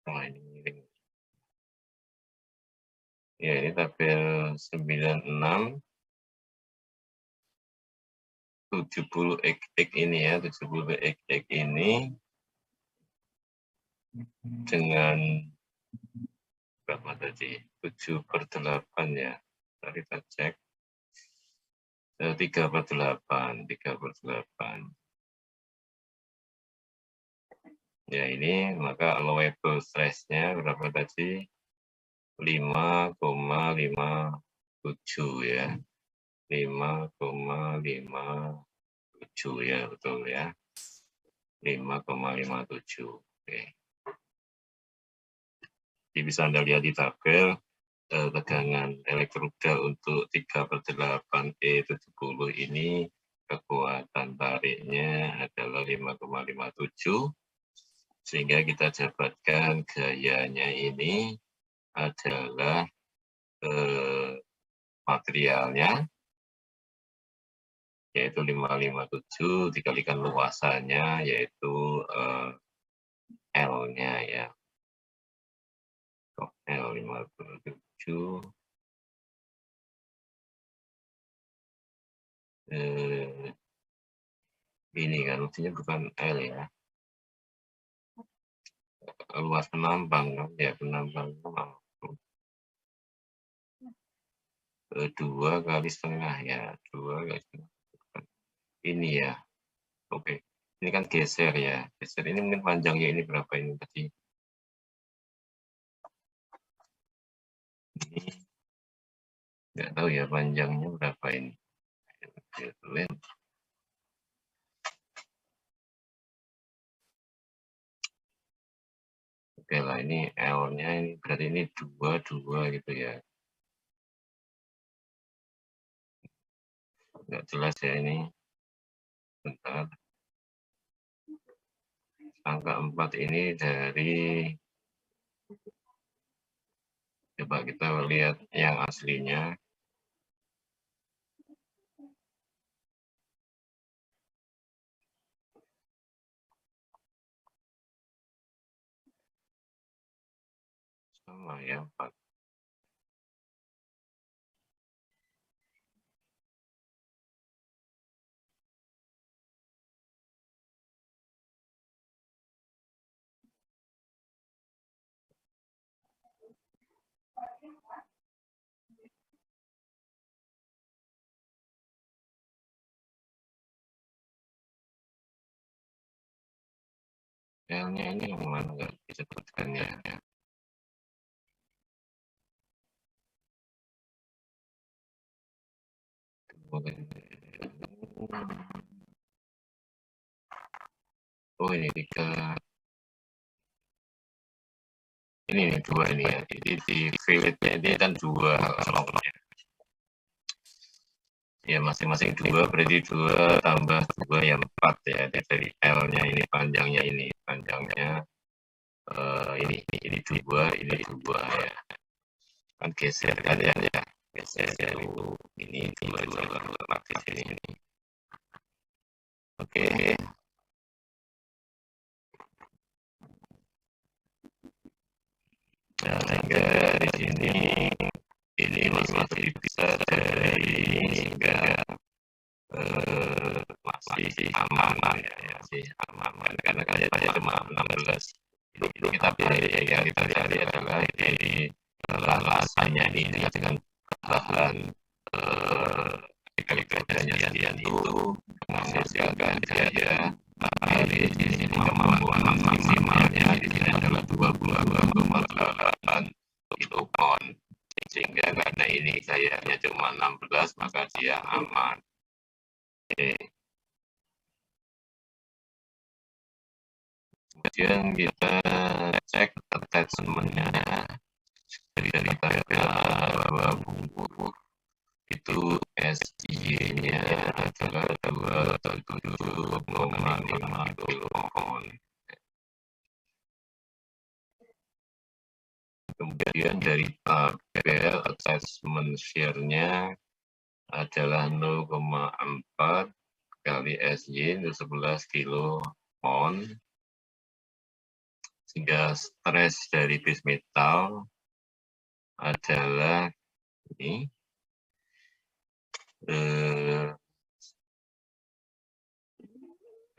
Nah, ini miring. Ya, ini tabel 96. 70x ini ya, 70x ini dengan berapa tadi? 7/8 ya. Tadi kita cek 3/8. Ya, ini maka allowable stress-nya berapa tadi? 5,57 ya. 5,57 ya, betul ya. 5,57. Oke. Jadi bisa Anda lihat di tabel tegangan elektroda untuk 3/8 E70 ini kekuatan tariknya adalah 5,57, sehingga kita dapatkan gayanya ini adalah materialnya yaitu 557 dikalikan luasannya yaitu L-nya ya. L 57 eh, ini kan maksudnya bukan L ya. Luas penambang kan ya, penambang 2 kali setengah ya, 2 kali setengah. Ini ya, oke. Ini kan geser ya, geser ini mungkin panjangnya ini berapa ini tadi? Ini nggak tahu ya panjangnya berapa ini. Oke lah, ini L-nya ini berarti ini 2 gitu ya. Nggak jelas ya ini. Bentar. Angka 4 ini dari, coba kita lihat yang aslinya. Sama ya, 4. L-nya ini yang mana nggak disebutkan ya. Oh ini 3. Ini 2 ini ya. Jadi di filletnya ini kan 2 kelompoknya. Ya masing-masing 2 berarti 2 tambah 2 ya 4 ya. Dari L-nya ini panjangnya ini 2 ini 2 ya. Kan geser kan ya, geser itu ini 2 praktis ini. Oke. Nah, sehingga di sini ini masih bisa dari sehingga masih aman ya, masih aman karena kayaknya cuma 16. Ini kita pilih yang kita cari adalah dari lasanya ini dengan bahan elektriknya sekian itu menghasilkan daya dari sini kemampuan maksimalnya di sini adalah 22,8 kilopon, sehingga karena ini dayanya cuma 16 maka dia aman. Oke. Kemudian kita cek attachment-nya dari tabel 20 itu SY-nya adalah 27,5 kilopon. Kemudian dari tabel attachment share-nya adalah 0,4 kali SY itu 11 kilopon, sehingga stres dari base metal adalah ini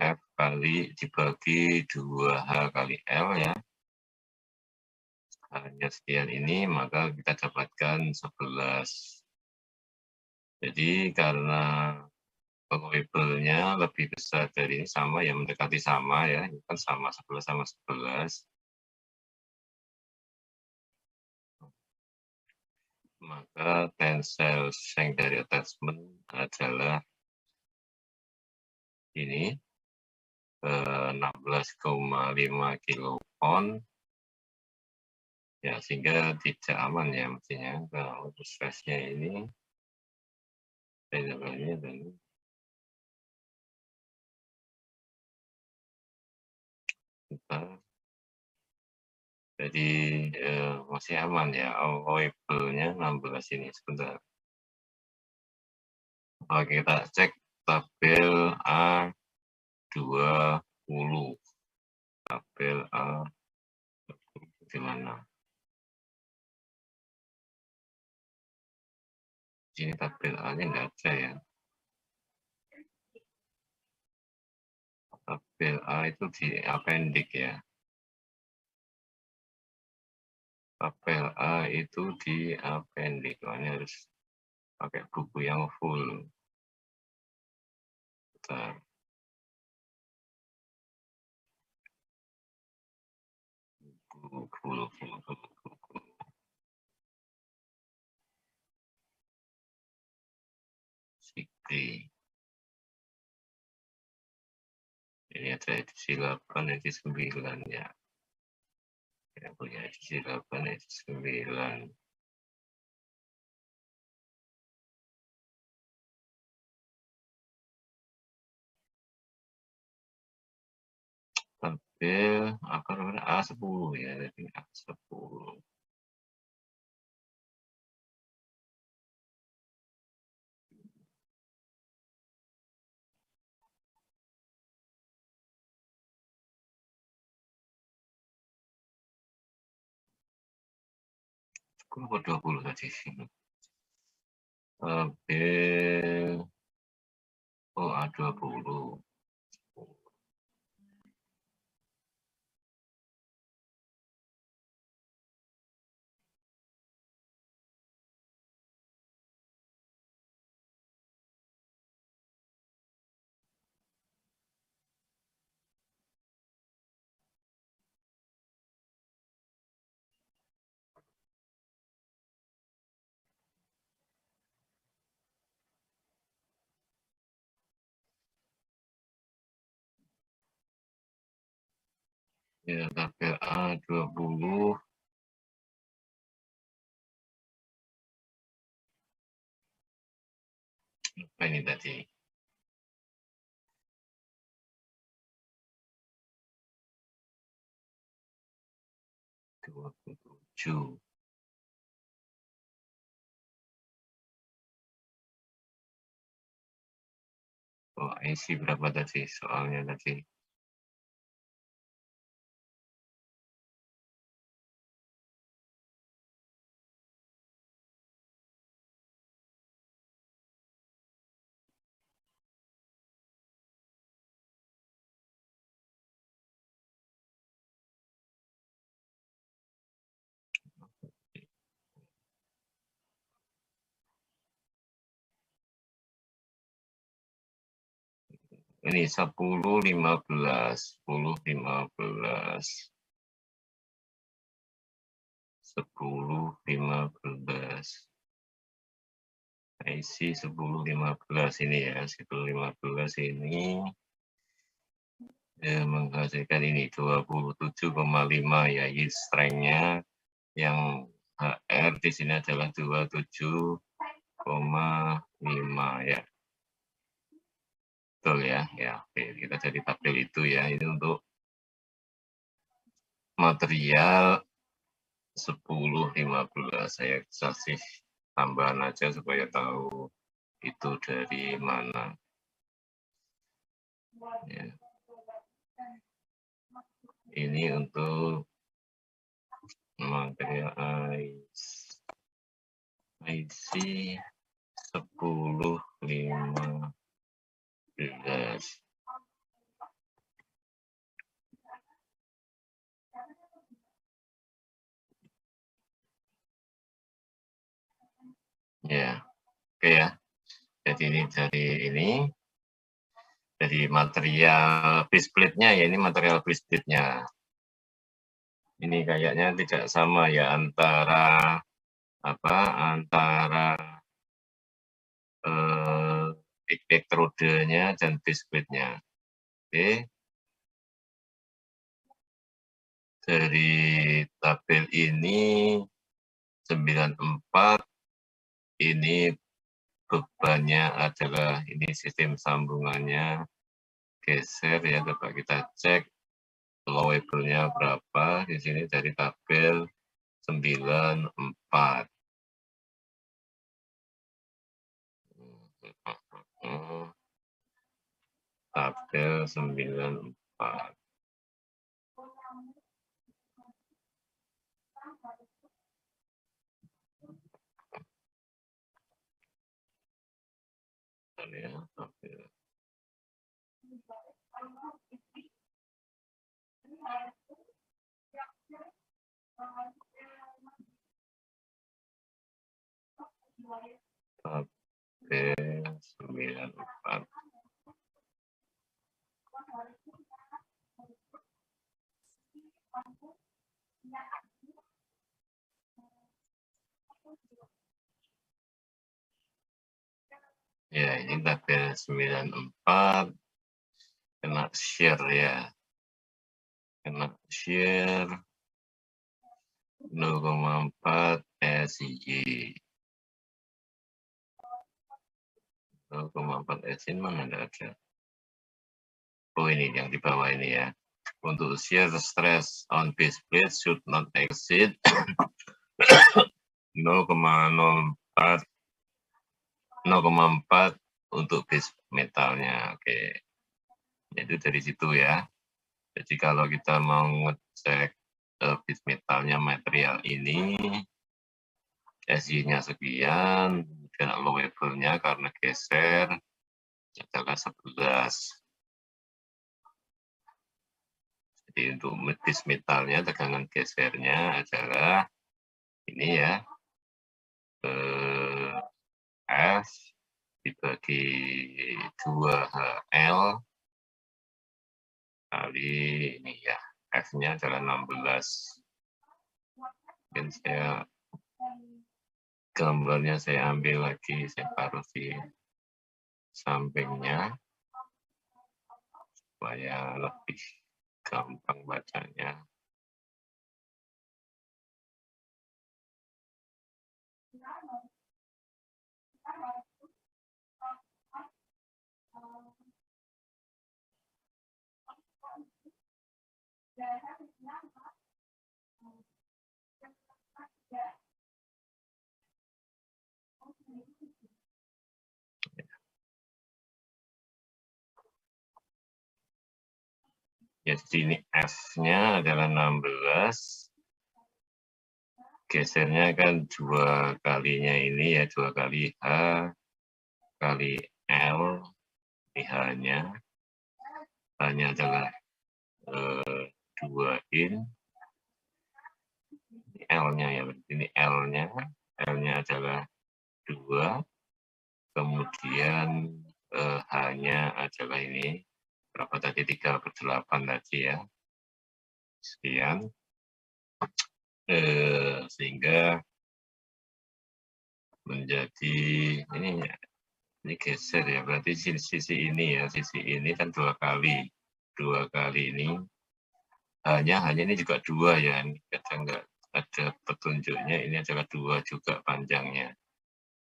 F kali dibagi 2H kali L ya. Hanya sekian ini maka kita dapatkan 11. Jadi karena variabelnya lebih besar dari ini, sama ya, mendekati sama ya, ini kan sama 11 sama 11. Maka tensile strength dari attachment adalah ini 16,5 kilopon ya, sehingga tidak aman ya mestinya kalau stressnya ini variabelnya dan kita jadi masih aman ya, variabelnya 16 ini. Sebentar, oke, kita cek tabel A20. Tabel A gimana? Ini tabel A-nya nggak ada ya. tabel A itu di appendix ya. Tabel A itu di appendix. Ini harus pakai buku yang full. Bentar. Full. Sikri. Ini ada edisi 8, edisi 9 ya. Yang punya edisi 8, edisi 9. Tabel akar A10 ya, jadi A10. Kenapa 20 tadi? Tabel A20. Ya, tabel A20. Apa ini tadi? 27. Oh, isi berapa tadi soalnya tadi? Ini 10, 15, 10, 15. 10, 15. IC 10, 15 ini ya, 10, 15 ini menghasilkan ini 27,5 ya, yield strength-nya yang HR di sini adalah 27,5 ya. Betul ya, ya oke, kita jadi tabel itu ya, ini untuk material 10, 15, saya kasih tambahan aja supaya tahu itu dari mana. Ya. Ini untuk material IC 10, 15. Ya, oke ya. Jadi ini dari material base plate-nya ya, ini material base plate-nya. Ini kayaknya tidak sama ya antara elektrodenya dan base plate-nya. Oke. Dari tabel ini 94 ini bebannya adalah ini sistem sambungannya geser ya, coba kita cek allowable-nya berapa di sini dari tabel 94. Tabel 94. Ya, tabel Oke, 94. Ya, ini tabel 94 kena share ya. Kena share 0,4 SY. 0,4 SY mana ada? Oh, ini yang di bawah ini ya. Untuk shear stress on base plate should not exceed 0,04 untuk base metalnya. Oke. Itu dari situ ya. Jadi kalau kita mau ngecek base metalnya material ini, SI-nya sekian, dan allowable-nya karena geser adalah 11. Jadi untuk base metalnya tegangan gesernya adalah ini ya, F dibagi 2HL kali ini ya, F-nya adalah 16. Dan saya gambarnya saya ambil lagi, saya taruh di sampingnya supaya lebih gampang bacanya. Ya, jadi ini F-nya adalah 16. Gesernya kan 2 kalinya ini ya, 2 kali H kali L. Ini H-nya. H-nya adalah 2 in. L-nya ya, ini L-nya. L-nya adalah 2. Kemudian H-nya adalah ini. Berapa tadi? 3/8 tadi ya. Sekian. Sehingga menjadi ini geser ya, berarti sisi ini ya, sisi ini kan 2 kali ini hanya ini juga 2 ya, ini kadang nggak ada petunjuknya, ini adalah 2 juga panjangnya.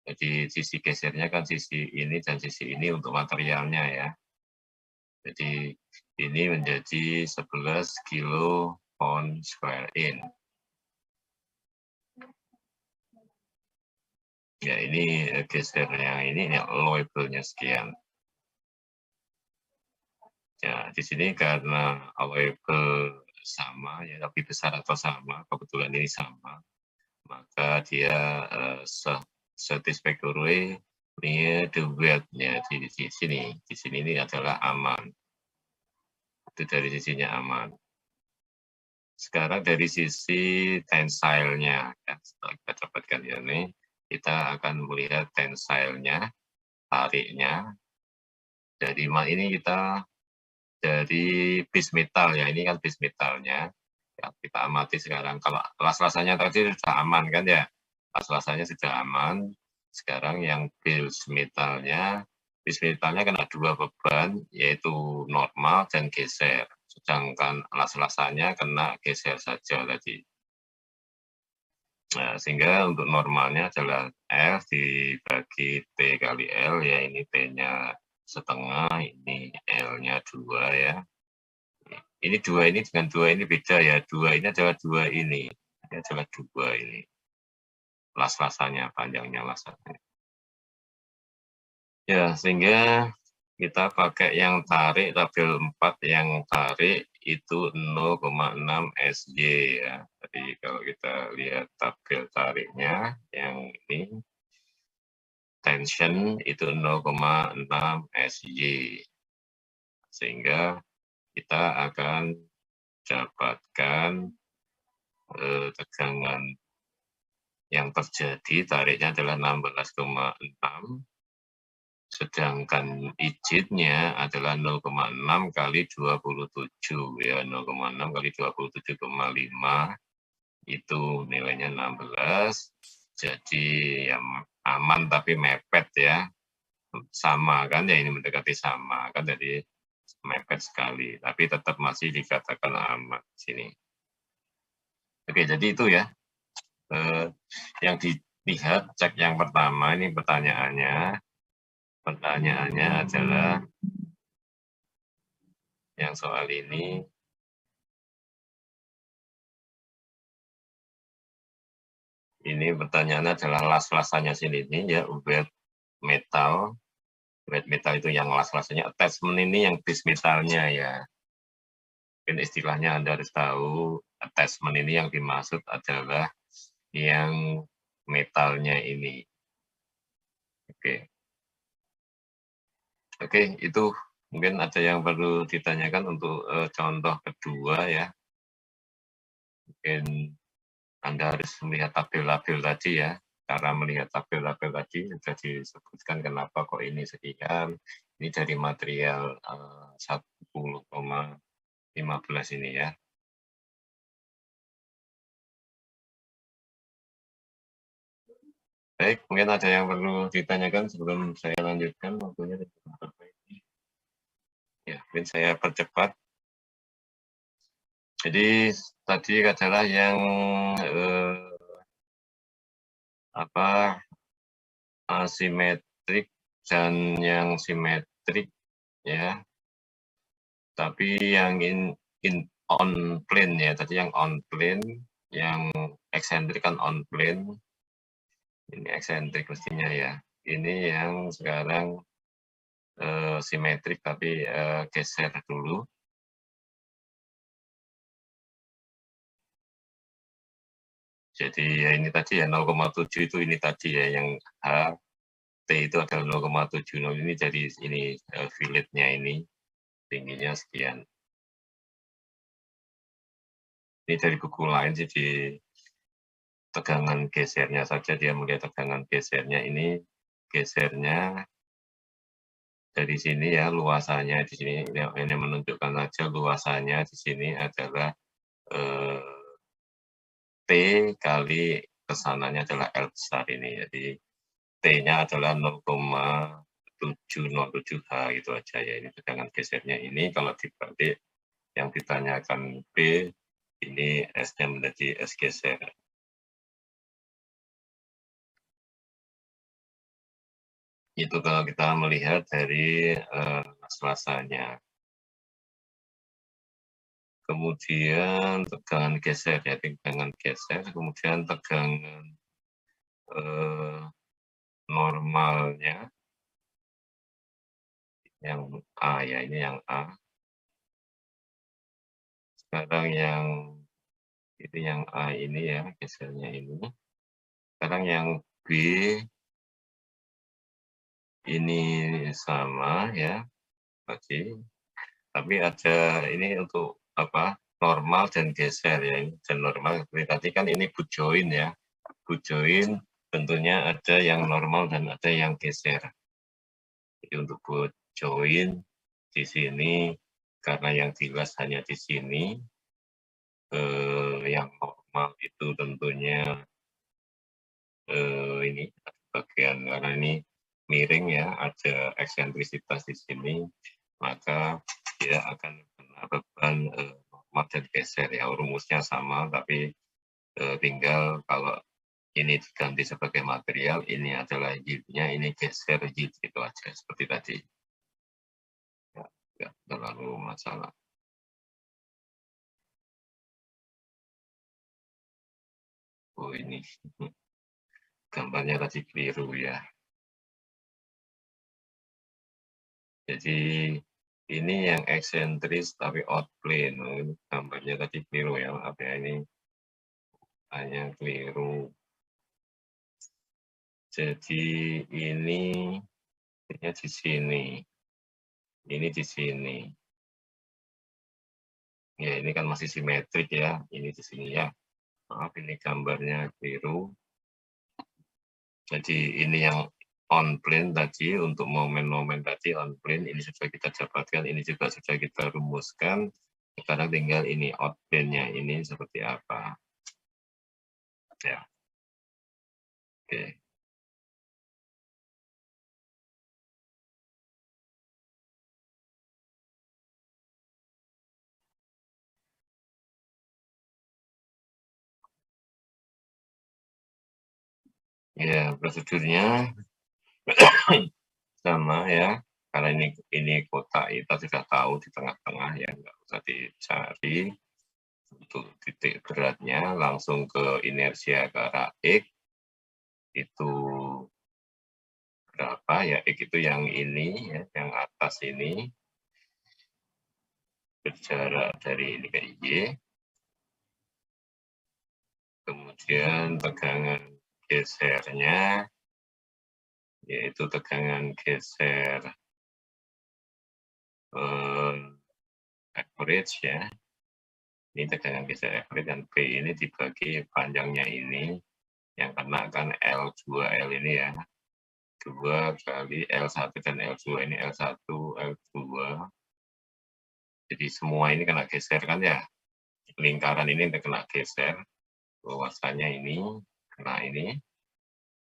Jadi sisi gesernya kan sisi ini dan sisi ini untuk materialnya ya. Jadi ini menjadi 11 kilo-pound square in. Ya, ini gesernya, ini allowable-nya sekian. Ya, di sini karena allowable sama, ya lebih besar atau sama, kebetulan ini sama, maka dia satisfactory near the weight-nya di sini ini adalah aman. Itu dari sisinya aman. Sekarang dari sisi tensile-nya, ya, setelah kita dapatkan ini, kita akan melihat tensile-nya, tariknya. Dari ini kita dari base metal ya, ini kan base metalnya. Ya, kita amati sekarang. Kalau las-lasannya tadi sudah aman kan ya, las-lasannya sudah aman. Sekarang yang base metalnya kena 2 beban, yaitu normal dan geser. Sedangkan las-lasannya kena geser saja tadi. Nah, sehingga untuk normalnya adalah F dibagi T kali L, ya ini T-nya setengah, ini L-nya 2 ya. Ini 2 ini dengan 2 ini beda ya, 2 ini adalah 2 ini adalah 2 ini. Las-lasannya, panjangnya lasannya. Ya, sehingga kita pakai yang tarik, tabel 4 yang tarik itu 0,6 SY ya. Jadi kalau kita lihat tabel tariknya yang ini, tension itu 0,6 SY. sehingga kita akan dapatkan tegangan yang terjadi, tariknya adalah 16,6, sedangkan ijitnya adalah 0,6 kali 27, ya 0,6 kali 27,5, itu nilainya 16, jadi ya aman tapi mepet ya, sama kan ya, ini mendekati sama kan, jadi mepet sekali, tapi tetap masih dikatakan aman di sini. Oke, jadi itu ya yang dilihat, cek yang pertama ini pertanyaannya. Pertanyaannya adalah yang soal ini. Ini pertanyaannya adalah las-lasannya sini ya, wet metal. Wet metal itu yang las-lasannya, attachment ini yang base metalnya ya. Mungkin istilahnya Anda harus tahu, attachment ini yang dimaksud adalah yang metalnya ini. Oke. Oke, itu mungkin ada yang perlu ditanyakan untuk contoh kedua ya. Mungkin Anda harus melihat tabel-tabel tadi ya. Cara melihat tabel-tabel tadi sudah disebutkan kenapa kok ini sekian. Ini dari material 10,15 ini ya. Baik, mungkin ada yang perlu ditanyakan sebelum saya lanjutkan waktunya. Ya, mungkin saya percepat. Jadi tadi adalah yang asimetrik dan yang simetrik ya. Tapi yang on plane ya, tadi yang on plane, yang eksentrik kan on plane. Ini eksentrik mestinya ya. Ini yang sekarang simetrik tapi geser dulu. Jadi ya ini tadi ya 0,7 itu ini tadi ya, yang H T itu adalah 0,7. Ini jadi ini filletnya ini tingginya sekian. Ini dari buku lain, jadi tegangan gesernya saja, dia melihat tegangan gesernya ini, gesernya dari sini ya, luasannya di sini, ini menunjukkan aja luasannya di sini adalah T kali kesananya adalah L besar ini, jadi T-nya adalah 0,707 H itu aja ya, ini tegangan gesernya ini. Kalau dibalik yang ditanyakan B, ini S-nya menjadi S geser. Itu kalau kita melihat dari las-lasannya. Kemudian tegangan geser ya, tegangan geser, kemudian tegangan normalnya, yang A ya, ini yang A. Sekarang yang itu yang A ini ya, gesernya ini. Sekarang yang B ini sama ya, tadi. Tapi ada ini untuk apa? Normal dan geser ya, ini dan normal. Tadi kan ini boot join ya. Boot join tentunya ada yang normal dan ada yang geser. Jadi untuk boot join di sini karena yang jelas hanya di sini, yang normal itu tentunya ini bagian karena ini miring ya, ada eksentrisitas di sini, maka dia akan kena beban normal dan geser ya. Rumusnya sama, tapi tinggal kalau ini diganti sebagai material, ini adalah yield-nya, ini geser yield, itu aja seperti tadi. Ya, tidak terlalu masalah. Oh ini gambarnya tadi keliru ya. Jadi ini yang eksentris tapi outplane. Ini gambarnya tadi keliru ya, maaf ya, ini hanya keliru. Jadi ini di sini. Ini di sini. Ya, ini kan masih simetrik ya, ini di sini ya. Maaf, ini gambarnya biru. Jadi ini yang on plane tadi, untuk momen-momen tadi on plane, ini sudah kita dapatkan, ini juga sudah kita rumuskan. Sekarang tinggal ini out plane-nya ini seperti apa. Ya, oke. Ya, prosedurnya sama ya, karena ini kotak kita sudah tahu di tengah-tengah ya, nggak usah dicari. Untuk titik beratnya langsung ke inersia ke arah X, itu berapa ya, X itu yang ini ya, yang atas ini, berjarak dari ini ke Y, kemudian tegangan gesernya, yaitu tegangan geser average ya, ini tegangan geser average, dan P ini dibagi panjangnya ini, yang kena kan L2L ini ya, 2 kali L1 dan L2, ini L1, L2, jadi semua ini kena geser kan ya, lingkaran ini kena geser, luasannya ini kena ini,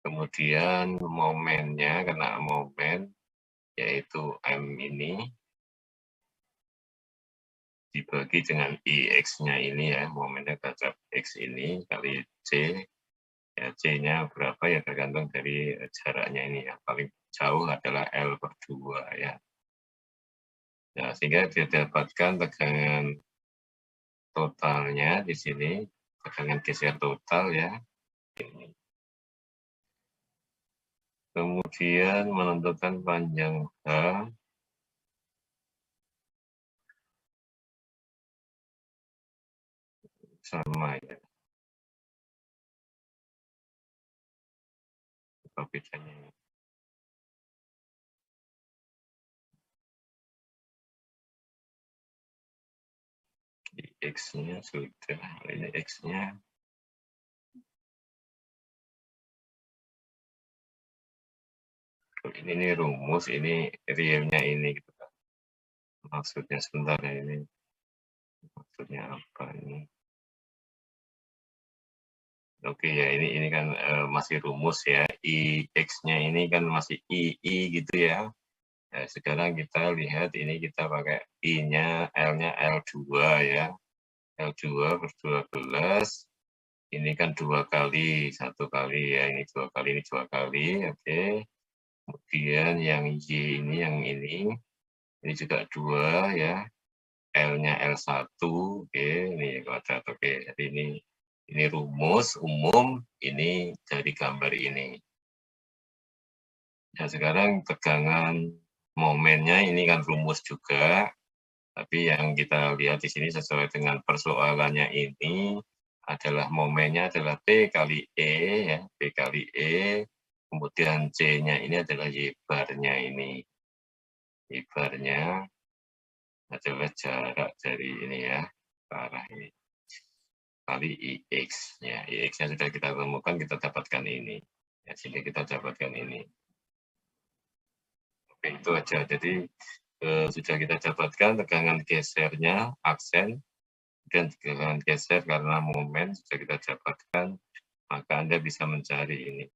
kemudian momennya kena momen, yaitu M ini dibagi dengan IX-nya ini ya, momennya terhadap X ini kali C, ya C-nya berapa ya tergantung dari jaraknya ini ya, paling jauh adalah L/2 ya. Ya, sehingga didapatkan tegangan totalnya di sini, tegangan geser total ya. Kemudian menentukan panjang H, sama ya. Apa bedanya? Di X-nya sudah, ini X-nya. Ini rumus, ini realnya ini gitu kan. Maksudnya sebentar ya, ini maksudnya apa ini? Oke ya, ini kan masih rumus ya, IX-nya ini kan masih II gitu ya. Nah, sekarang kita lihat ini kita pakai I-nya, L-nya L2 ya. L2 per 12, ini kan 2 kali, 1 kali ya, ini 2 kali, ini 2 kali, oke. Kemudian yang Y ini, yang ini juga 2 ya, L-nya L1, oke, ini kuadrat, oke. Jadi ini rumus umum, ini dari gambar ini. Nah, sekarang tegangan momennya ini kan rumus juga, tapi yang kita lihat di sini sesuai dengan persoalannya ini adalah momennya adalah P kali E ya, P kali E, kemudian C-nya ini adalah Y barnya ini. Y barnya adalah jarak dari ini ya, ke arah ini. Kali IX-nya. IX-nya sudah kita temukan, kita dapatkan ini. Ya, sehingga kita dapatkan ini. Oke, itu aja. Jadi sudah kita dapatkan tegangan gesernya, aksen, dan tegangan geser karena momen sudah kita dapatkan, maka Anda bisa mencari ini.